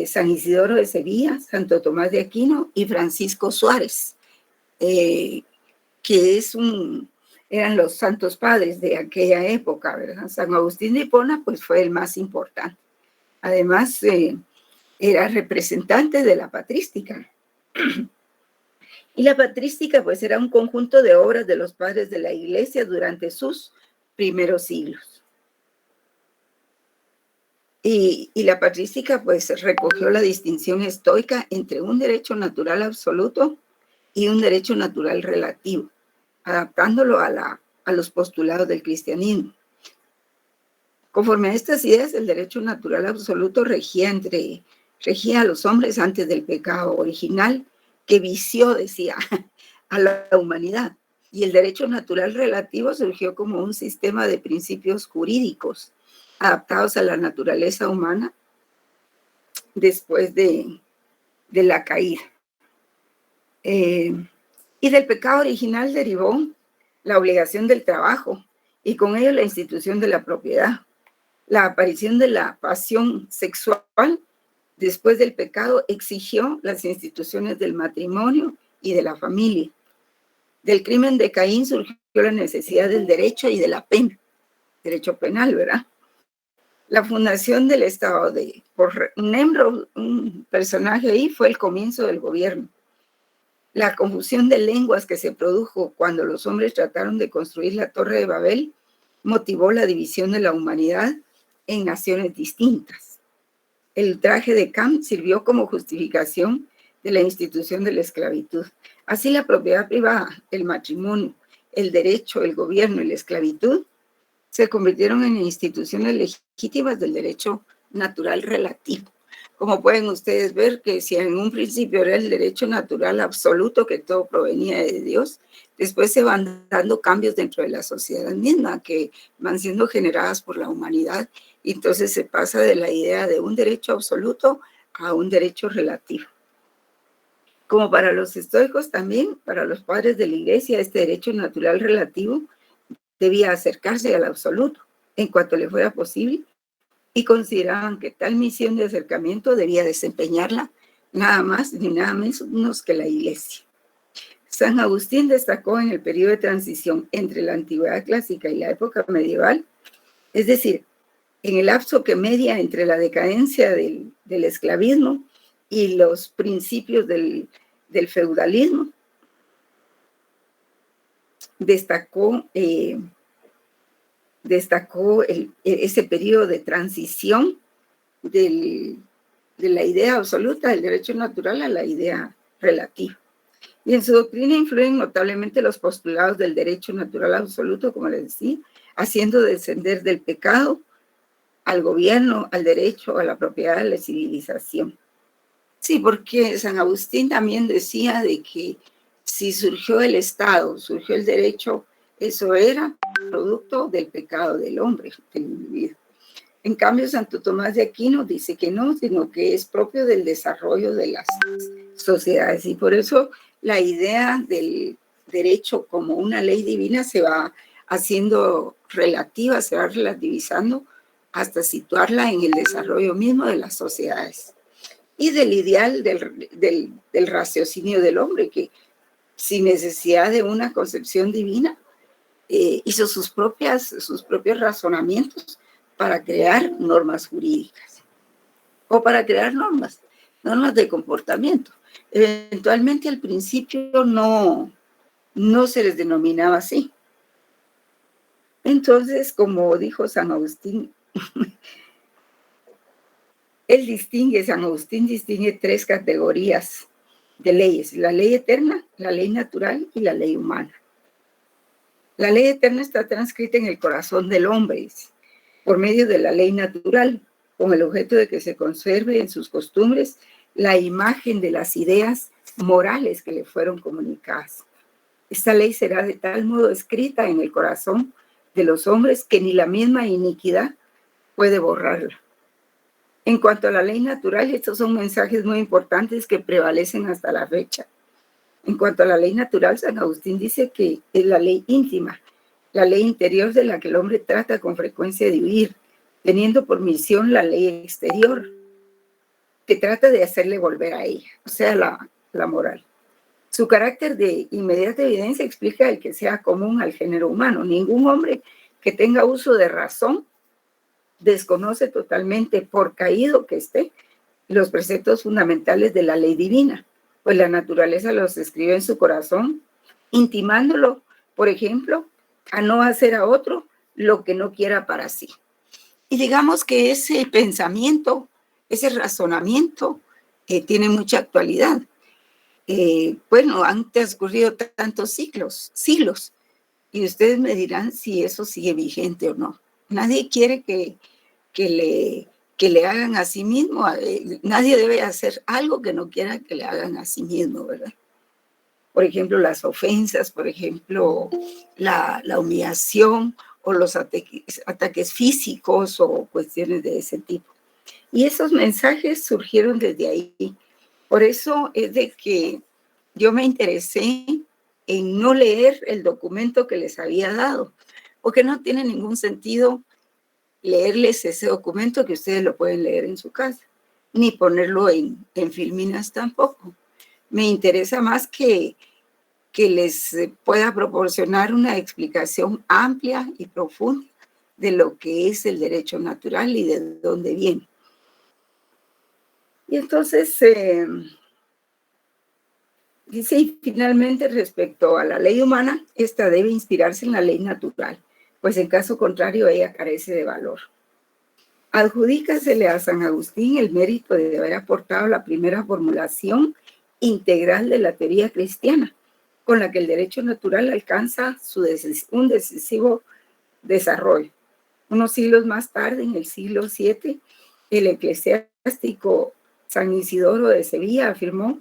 San Isidoro de Sevilla, Santo Tomás de Aquino y Francisco Suárez, que eran los santos padres de aquella época, ¿verdad? San Agustín de Hipona pues fue el más importante. Además, era representante de la patrística. Y la patrística pues era un conjunto de obras de los padres de la Iglesia durante sus primeros siglos. Y la patrística pues recogió la distinción estoica entre un derecho natural absoluto y un derecho natural relativo, adaptándolo a los postulados del cristianismo. Conforme a estas ideas, el derecho natural absoluto regía a los hombres antes del pecado original que vició, decía, a la humanidad. Y el derecho natural relativo surgió como un sistema de principios jurídicos adaptados a la naturaleza humana después de la caída. Y del pecado original derivó la obligación del trabajo y con ello la institución de la propiedad. La aparición de la pasión sexual después del pecado exigió las instituciones del matrimonio y de la familia. Del crimen de Caín surgió la necesidad del derecho y de la pena, derecho penal, ¿verdad? La fundación del Estado por Nemrod, un personaje ahí, fue el comienzo del gobierno. La confusión de lenguas que se produjo cuando los hombres trataron de construir la Torre de Babel motivó la división de la humanidad en naciones distintas. El traje de Cam sirvió como justificación de la institución de la esclavitud. Así la propiedad privada, el matrimonio, el derecho, el gobierno y la esclavitud se convirtieron en instituciones legítimas del derecho natural relativo. Como pueden ustedes ver, que si en un principio era el derecho natural absoluto, que todo provenía de Dios, después se van dando cambios dentro de la sociedad misma que van siendo generadas por la humanidad, y entonces se pasa de la idea de un derecho absoluto a un derecho relativo. Como para los estoicos también, para los padres de la iglesia, este derecho natural relativo debía acercarse al absoluto en cuanto le fuera posible, y consideraban que tal misión de acercamiento debía desempeñarla nada más ni nada menos que la iglesia. San Agustín destacó en el periodo de transición entre la antigüedad clásica y la época medieval, es decir, en el lapso que media entre la decadencia del esclavismo y los principios del feudalismo, destacó ese periodo de transición de la idea absoluta del derecho natural a la idea relativa. Y en su doctrina influyen notablemente los postulados del derecho natural absoluto, como les decía, haciendo descender del pecado al gobierno, al derecho, a la propiedad, a la civilización. Sí, porque San Agustín también decía de que si surgió el Estado, surgió el derecho, eso era producto del pecado del hombre, del individuo. En cambio, Santo Tomás de Aquino dice que no, sino que es propio del desarrollo de las sociedades. Y por eso la idea del derecho como una ley divina se va haciendo relativa, se va relativizando hasta situarla en el desarrollo mismo de las sociedades. Y del ideal del raciocinio del hombre, que sin necesidad de una concepción divina, hizo sus propios razonamientos para crear normas jurídicas o para crear normas de comportamiento. Eventualmente al principio no se les denominaba así. Entonces, como dijo San Agustín, San Agustín distingue 3 categorías de leyes: la ley eterna, la ley natural y la ley humana. La ley eterna está transcrita en el corazón del hombre por medio de la ley natural, con el objeto de que se conserve en sus costumbres la imagen de las ideas morales que le fueron comunicadas. Esta ley será de tal modo escrita en el corazón de los hombres que ni la misma iniquidad puede borrarla. En cuanto a la ley natural, estos son mensajes muy importantes que prevalecen hasta la fecha. En cuanto a la ley natural, San Agustín dice que es la ley íntima, la ley interior de la que el hombre trata con frecuencia de huir, teniendo por misión la ley exterior, que trata de hacerle volver a ella, o sea, la moral. Su carácter de inmediata evidencia explica el que sea común al género humano. Ningún hombre que tenga uso de razón desconoce totalmente, por caído que esté, los preceptos fundamentales de la ley divina, pues la naturaleza los escribe en su corazón, intimándolo, por ejemplo, a no hacer a otro lo que no quiera para sí. Y digamos que ese pensamiento, ese razonamiento tiene mucha actualidad. bueno, han transcurrido tantos siglos, y ustedes me dirán si eso sigue vigente o no. Nadie quiere que le hagan a sí mismo. Nadie debe hacer algo que no quiera que le hagan a sí mismo, ¿verdad? Por ejemplo, las ofensas, por ejemplo, la humillación o los ataques físicos o cuestiones de ese tipo. Y esos mensajes surgieron desde ahí. Por eso es de que yo me interesé en no leer el documento que les había dado, porque no tiene ningún sentido leerles ese documento que ustedes lo pueden leer en su casa, ni ponerlo en Filminas tampoco. Me interesa más que les pueda proporcionar una explicación amplia y profunda de lo que es el derecho natural y de dónde viene. Y entonces, dice, y finalmente, respecto a la ley humana, esta debe inspirarse en la ley natural, pues en caso contrario ella carece de valor. Adjudícasele a San Agustín el mérito de haber aportado la primera formulación integral de la teoría cristiana, con la que el derecho natural alcanza un decisivo desarrollo. Unos siglos más tarde, en el siglo VII, el eclesiástico San Isidoro de Sevilla afirmó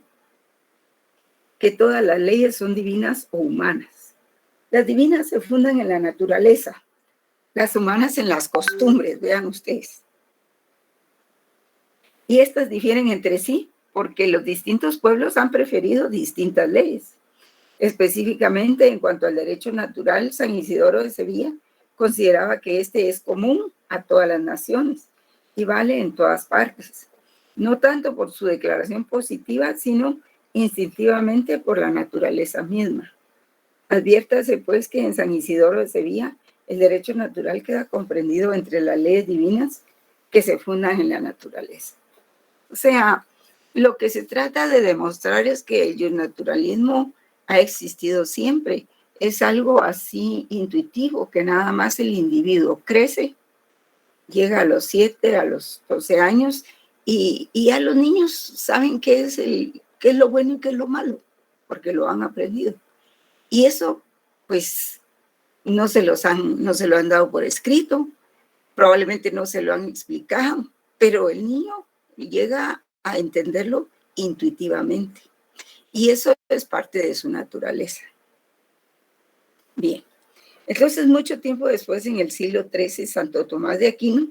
que todas las leyes son divinas o humanas. Las divinas se fundan en la naturaleza, las humanas en las costumbres, vean ustedes. Y estas difieren entre sí porque los distintos pueblos han preferido distintas leyes. Específicamente, en cuanto al derecho natural, San Isidoro de Sevilla consideraba que este es común a todas las naciones y vale en todas partes, no tanto por su declaración positiva, sino instintivamente por la naturaleza misma. Adviértase, pues, que en San Isidoro de Sevilla el derecho natural queda comprendido entre las leyes divinas que se fundan en la naturaleza. O sea, lo que se trata de demostrar es que el naturalismo ha existido siempre. Es algo así intuitivo, que nada más el individuo crece, llega a los 7, a los 12 años, y ya los niños saben qué es lo bueno y qué es lo malo, porque lo han aprendido. Y eso, pues, no se lo han dado por escrito, probablemente no se lo han explicado, pero el niño llega a entenderlo intuitivamente. Y eso es parte de su naturaleza. Bien, entonces mucho tiempo después, en el siglo XIII, Santo Tomás de Aquino,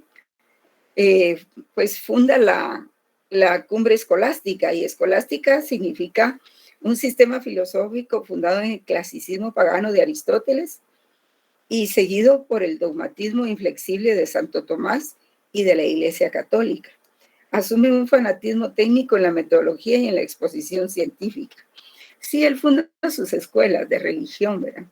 pues funda la cumbre escolástica, y escolástica significa un sistema filosófico fundado en el clasicismo pagano de Aristóteles y seguido por el dogmatismo inflexible de Santo Tomás y de la Iglesia Católica. Asume un fanatismo técnico en la metodología y en la exposición científica. Sí, él funda sus escuelas de religión, ¿verdad?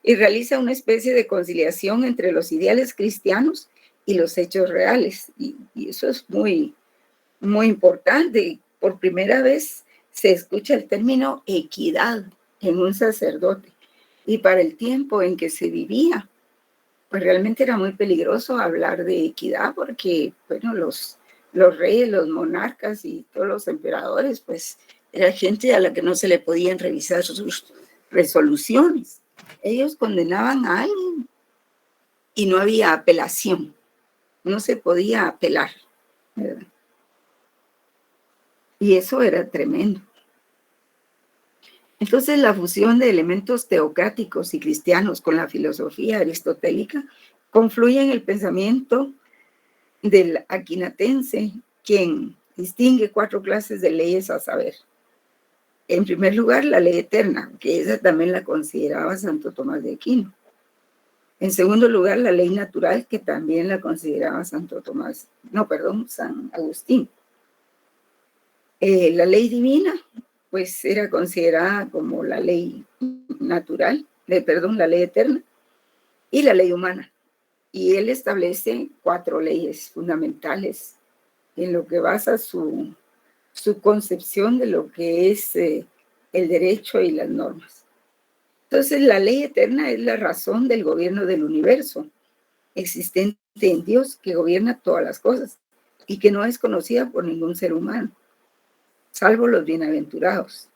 Y realiza una especie de conciliación entre los ideales cristianos y los hechos reales. Y eso es muy, muy importante. Por primera vez se escucha el término equidad en un sacerdote. Y para el tiempo en que se vivía, pues realmente era muy peligroso hablar de equidad porque, bueno, los reyes, los monarcas y todos los emperadores, pues era gente a la que no se le podían revisar sus resoluciones. Ellos condenaban a alguien y no había apelación, no se podía apelar, ¿verdad? Y eso era tremendo. Entonces, la fusión de elementos teocráticos y cristianos con la filosofía aristotélica confluye en el pensamiento del aquinatense, quien distingue 4 clases de leyes a saber. En primer lugar, la ley eterna, que esa también la consideraba Santo Tomás de Aquino. En segundo lugar, la ley natural, que también la consideraba San Agustín. La ley divina, pues era considerada como la ley natural, la ley eterna, y la ley humana. Y él establece 4 leyes fundamentales en lo que basa su concepción de lo que es el derecho y las normas. Entonces, la ley eterna es la razón del gobierno del universo, existente en Dios, que gobierna todas las cosas y que no es conocida por ningún ser humano, salvo los bienaventurados.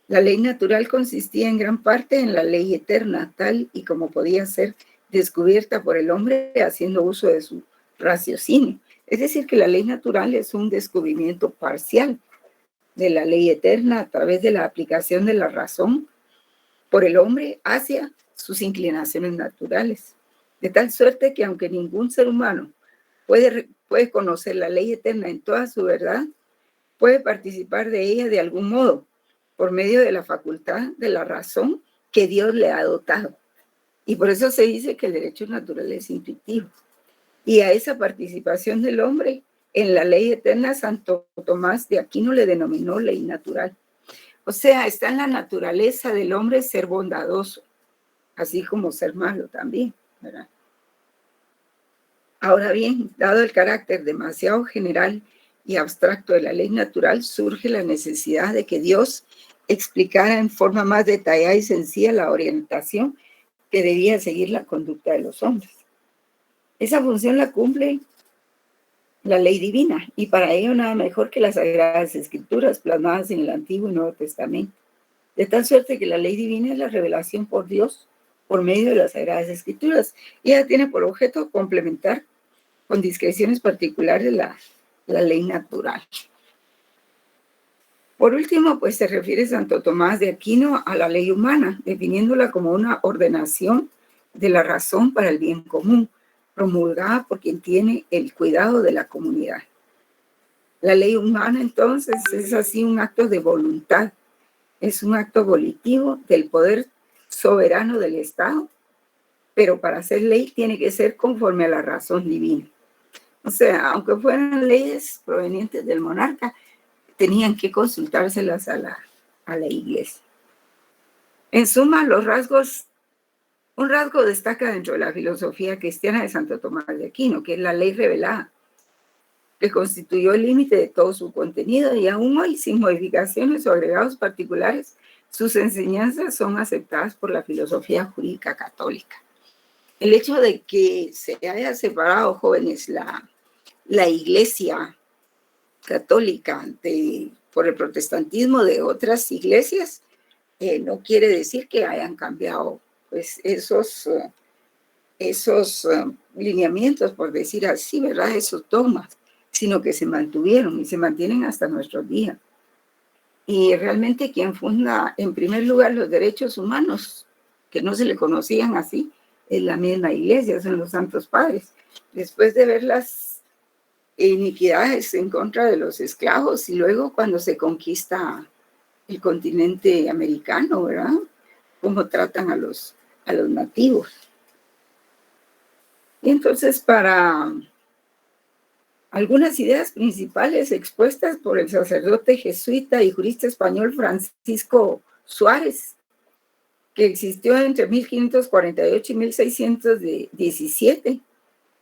La ley natural consistía en gran parte en la ley eterna, tal y como podía ser descubierta por el hombre haciendo uso de su raciocinio. Es decir, que la ley natural es un descubrimiento parcial de la ley eterna a través de la aplicación de la razón por el hombre hacia sus inclinaciones naturales. De tal suerte que aunque ningún ser humano puede conocer la ley eterna en toda su verdad, puede participar de ella de algún modo, por medio de la facultad de la razón que Dios le ha dotado. Y por eso se dice que el derecho natural es intuitivo. Y a esa participación del hombre en la ley eterna, Santo Tomás de Aquino le denominó ley natural. O sea, está en la naturaleza del hombre ser bondadoso, así como ser malo también, ¿verdad? Ahora bien, dado el carácter demasiado general y abstracto de la ley natural, surge la necesidad de que Dios explicara en forma más detallada y sencilla la orientación que debía seguir la conducta de los hombres. Esa función la cumple la ley divina, y para ello nada mejor que las Sagradas Escrituras plasmadas en el Antiguo y Nuevo Testamento. De tal suerte que la ley divina es la revelación por Dios por medio de las Sagradas Escrituras, y ella tiene por objeto complementar con discreciones particulares la ley natural. Por último, pues se refiere Santo Tomás de Aquino a la ley humana, definiéndola como una ordenación de la razón para el bien común, promulgada por quien tiene el cuidado de la comunidad. La ley humana, entonces, es así un acto de voluntad, es un acto volitivo del poder soberano del Estado, pero para ser ley tiene que ser conforme a la razón divina. O sea, aunque fueran leyes provenientes del monarca, tenían que consultárselas a la iglesia. En suma, un rasgo destaca dentro de la filosofía cristiana de Santo Tomás de Aquino, que es la ley revelada, que constituyó el límite de todo su contenido, y aún hoy, sin modificaciones o agregados particulares, sus enseñanzas son aceptadas por la filosofía jurídica católica. El hecho de que se haya separado, jóvenes, la iglesia católica por el protestantismo de otras iglesias, no quiere decir que hayan cambiado pues esos lineamientos, por decir así, ¿verdad? Esos dogmas, sino que se mantuvieron y se mantienen hasta nuestros días. Y realmente quien funda en primer lugar los derechos humanos, que no se le conocían así, es la misma iglesia, son los santos padres. Después de ver las iniquidades en contra de los esclavos y luego cuando se conquista el continente americano, ¿verdad? Cómo tratan a los nativos. Y entonces, para algunas ideas principales expuestas por el sacerdote jesuita y jurista español Francisco Suárez, que existió entre 1548 y 1617,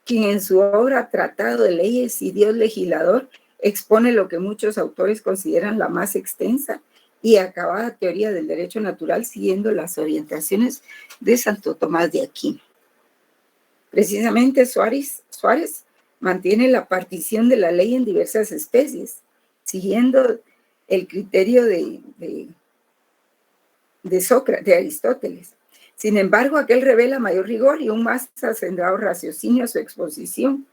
quien en su obra Tratado de Leyes y Dios Legislador expone lo que muchos autores consideran la más extensa y acabada teoría del derecho natural, siguiendo las orientaciones de Santo Tomás de Aquino. Precisamente Suárez mantiene la partición de la ley en diversas especies, siguiendo el criterio de Aristóteles. Sin embargo, aquel revela mayor rigor y un más acendrado raciocinio a su exposición,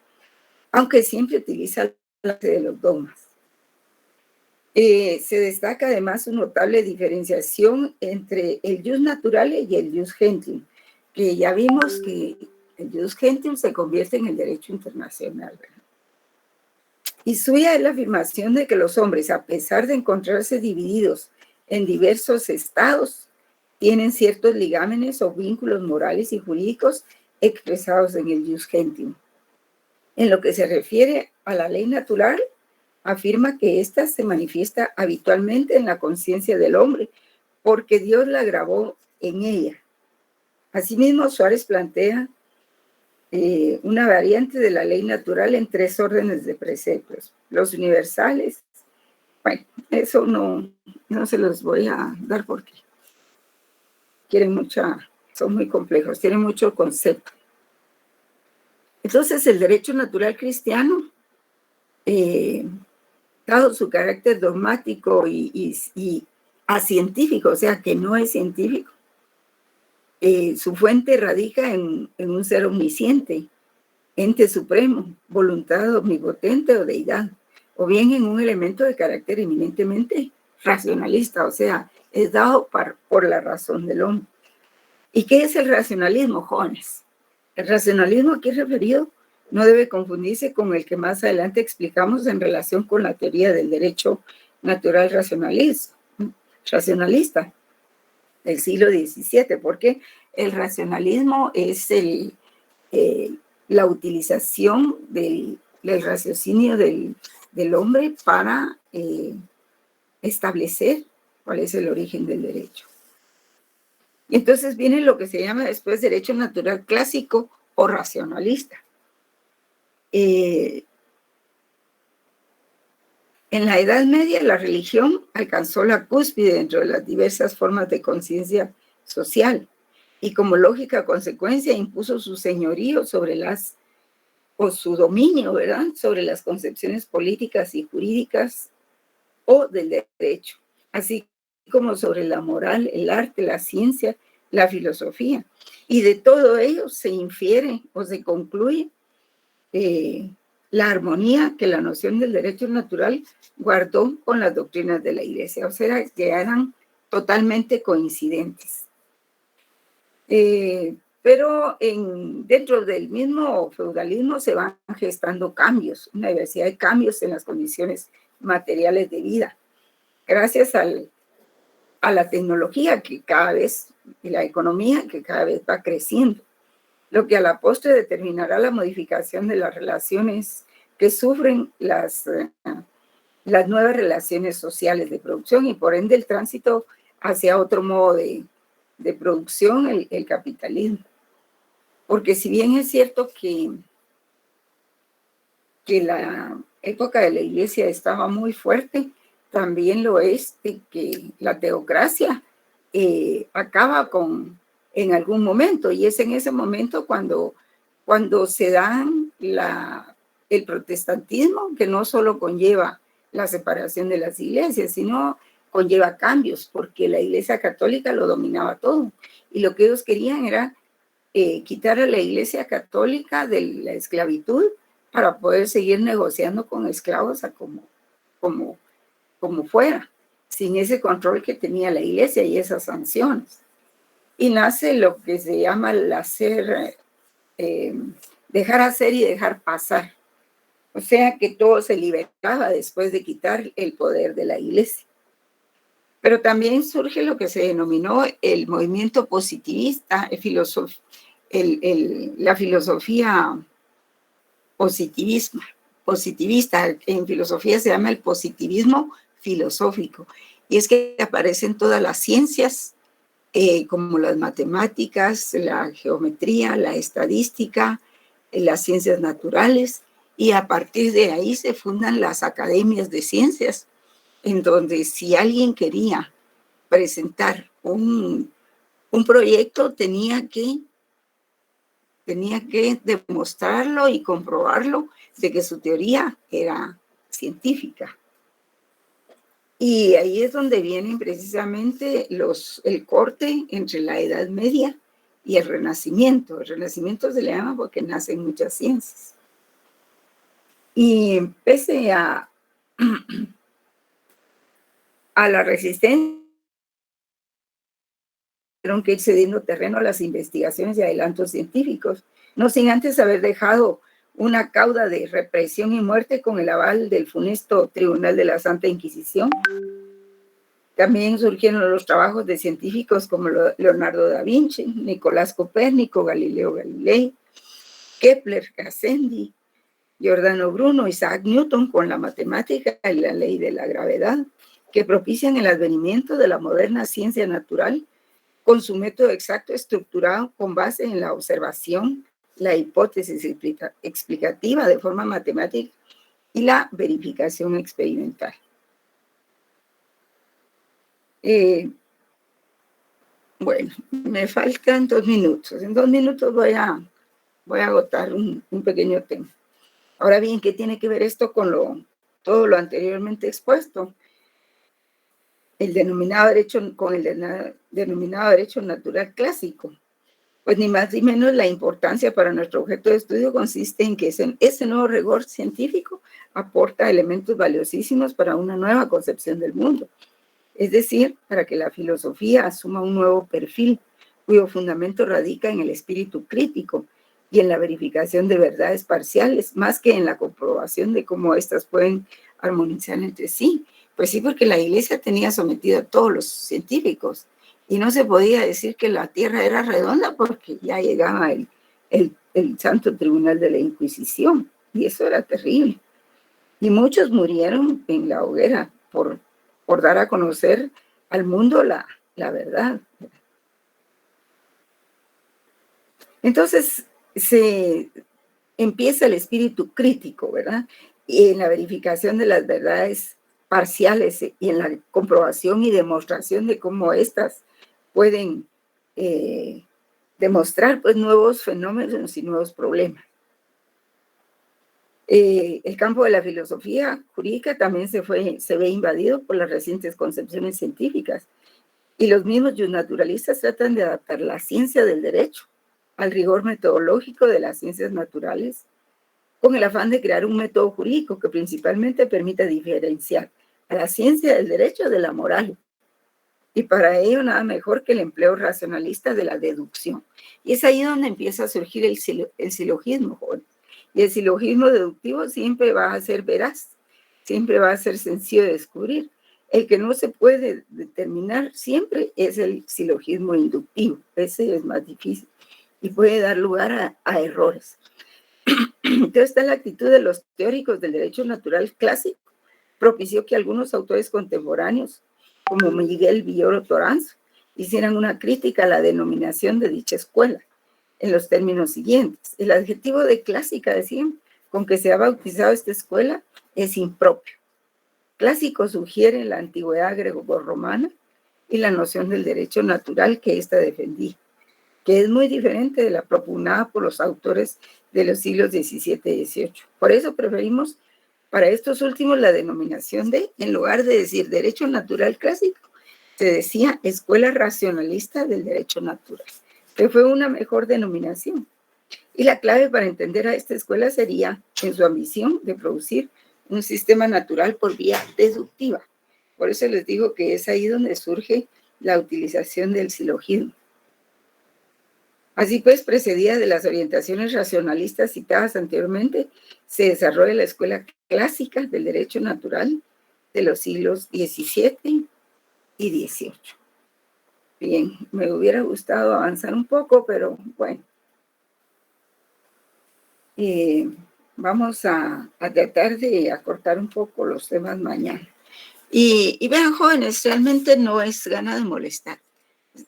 aunque siempre utiliza la base de los dogmas. Se destaca además una notable diferenciación entre el jus naturale y el jus gentium, que ya vimos que el jus gentium se convierte en el derecho internacional, ¿verdad? Y suya es la afirmación de que los hombres, a pesar de encontrarse divididos en diversos estados, tienen ciertos ligámenes o vínculos morales y jurídicos expresados en el jus gentium. En lo que se refiere a la ley natural, afirma que ésta se manifiesta habitualmente en la conciencia del hombre, porque Dios la grabó en ella. Asimismo, Suárez plantea una variante de la ley natural en 3 órdenes de preceptos. Los universales, bueno, eso no se los voy a dar porque son muy complejos, tienen mucho concepto. Entonces, el derecho natural cristiano, dado su carácter dogmático y acientífico, o sea, que no es científico. Su fuente radica en un ser omnisciente, ente supremo, voluntad omnipotente o deidad, o bien en un elemento de carácter eminentemente racionalista, o sea, es dado por la razón del hombre. ¿Y qué es el racionalismo, jóvenes? El racionalismo aquí referido no debe confundirse con el que más adelante explicamos en relación con la teoría del derecho natural racionalista del siglo XVII, porque el racionalismo es la utilización del raciocinio del hombre para establecer cuál es el origen del derecho. Y entonces viene lo que se llama después derecho natural clásico o racionalista. En la Edad Media, la religión alcanzó la cúspide dentro de las diversas formas de conciencia social y como lógica consecuencia impuso su señorío sobre o su dominio, ¿verdad?, sobre las concepciones políticas y jurídicas o del derecho, así como sobre la moral, el arte, la ciencia, la filosofía. Y de todo ello se infiere o se concluye la armonía que la noción del derecho natural guardó con las doctrinas de la Iglesia, o sea, que eran totalmente coincidentes. Pero dentro del mismo feudalismo se van gestando cambios, una diversidad de cambios en las condiciones materiales de vida, gracias a la tecnología que cada vez, y la economía que cada vez va creciendo, lo que a la postre determinará la modificación de las relaciones que sufren las nuevas relaciones sociales de producción y por ende el tránsito hacia otro modo de producción, el capitalismo. Porque si bien es cierto que la época de la Iglesia estaba muy fuerte, también lo es de que la teocracia acaba en algún momento, y es en ese momento cuando se da el protestantismo, que no solo conlleva la separación de las iglesias, sino conlleva cambios, porque la Iglesia Católica lo dominaba todo, y lo que ellos querían era quitar a la Iglesia Católica de la esclavitud para poder seguir negociando con esclavos a como fuera, sin ese control que tenía la Iglesia y esas sanciones. Y nace lo que se llama el dejar hacer y dejar pasar. O sea que todo se liberaba después de quitar el poder de la Iglesia. Pero también surge lo que se denominó el movimiento positivista, la filosofía positivista. En filosofía se llama el positivismo filosófico. Y es que aparecen todas las ciencias, como las matemáticas, la geometría, la estadística, las ciencias naturales, y a partir de ahí se fundan las academias de ciencias, en donde si alguien quería presentar un proyecto tenía que demostrarlo y comprobarlo de que su teoría era científica. Y ahí es donde vienen precisamente el corte entre la Edad Media y el Renacimiento. El Renacimiento se le llama porque nacen muchas ciencias. Y pese a la resistencia, tuvieron que ir cediendo terreno a las investigaciones y adelantos científicos, no sin antes haber dejado una cauda de represión y muerte con el aval del funesto Tribunal de la Santa Inquisición. También surgieron los trabajos de científicos como Leonardo da Vinci, Nicolás Copérnico, Galileo Galilei, Kepler, Gassendi, Giordano Bruno, Isaac Newton con la matemática y la ley de la gravedad, que propician el advenimiento de la moderna ciencia natural con su método exacto estructurado con base en la observación, la hipótesis explicativa de forma matemática y la verificación experimental. Bueno, me faltan 2 minutos. En 2 minutos voy a agotar un pequeño tema. Ahora bien, ¿qué tiene que ver esto con todo lo anteriormente expuesto? el denominado derecho, con el denominado derecho natural clásico. Pues ni más ni menos la importancia para nuestro objeto de estudio consiste en que ese nuevo rigor científico aporta elementos valiosísimos para una nueva concepción del mundo. Es decir, para que la filosofía asuma un nuevo perfil, cuyo fundamento radica en el espíritu crítico y en la verificación de verdades parciales, más que en la comprobación de cómo éstas pueden armonizar entre sí. Pues sí, porque la Iglesia tenía sometido a todos los científicos y no se podía decir que la Tierra era redonda porque ya llegaba el Santo Tribunal de la Inquisición, y eso era terrible. Y muchos murieron en la hoguera por dar a conocer al mundo la verdad. Entonces se empieza el espíritu crítico, ¿verdad? Y en la verificación de las verdades parciales y en la comprobación y demostración de cómo éstas pueden demostrar pues nuevos fenómenos y nuevos problemas. El campo de la filosofía jurídica también se ve invadido por las recientes concepciones científicas, y los mismos naturalistas tratan de adaptar la ciencia del derecho al rigor metodológico de las ciencias naturales, con el afán de crear un método jurídico que principalmente permita diferenciar a la ciencia del derecho de la moral. Y para ello nada mejor que el empleo racionalista de la deducción. Y es ahí donde empieza a surgir el silogismo, joven. Y el silogismo deductivo siempre va a ser veraz, siempre va a ser sencillo de descubrir. El que no se puede determinar siempre es el silogismo inductivo. Ese es más difícil y puede dar lugar a errores. Entonces está la actitud de los teóricos del derecho natural clásico, propició que algunos autores contemporáneos, como Miguel Villoro Toranzo, hicieran una crítica a la denominación de dicha escuela, en los términos siguientes. El adjetivo de clásica, decían, con que se ha bautizado esta escuela, es impropio. Clásico sugiere la antigüedad greco-romana y la noción del derecho natural que ésta defendía, que es muy diferente de la propugnada por los autores de los siglos XVII y XVIII. Por eso preferimos para estos últimos la denominación de, en lugar de decir derecho natural clásico, se decía escuela racionalista del derecho natural, que fue una mejor denominación. Y la clave para entender a esta escuela sería en su ambición de producir un sistema natural por vía deductiva. Por eso les digo que es ahí donde surge la utilización del silogismo. Así pues, precedida de las orientaciones racionalistas citadas anteriormente, se desarrolla la escuela clásica del derecho natural de los siglos XVII y XVIII. Bien, me hubiera gustado avanzar un poco, pero bueno. Vamos a tratar de acortar un poco los temas mañana. Y vean, jóvenes, realmente no es gana de molestar.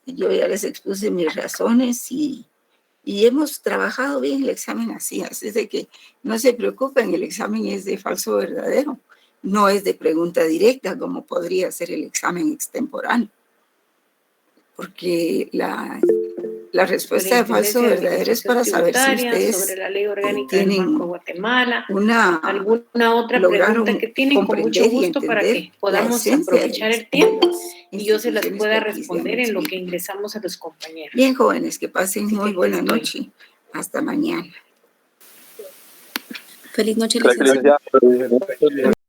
Yo ya les expuse mis razones y hemos trabajado bien el examen así es de que no se preocupen, el examen es de falso verdadero, no es de pregunta directa como podría ser el examen extemporáneo, porque la respuesta de falso verdadero es para saber si ustedes sobre la ley orgánica tienen del Banco de Guatemala, alguna otra pregunta que tienen, con mucho gusto para que podamos aprovechar el tiempo y yo se las pueda responder en lo que ingresamos a los compañeros. Bien, jóvenes, que pasen muy buena noche. Hasta mañana. Feliz noche, licenciada.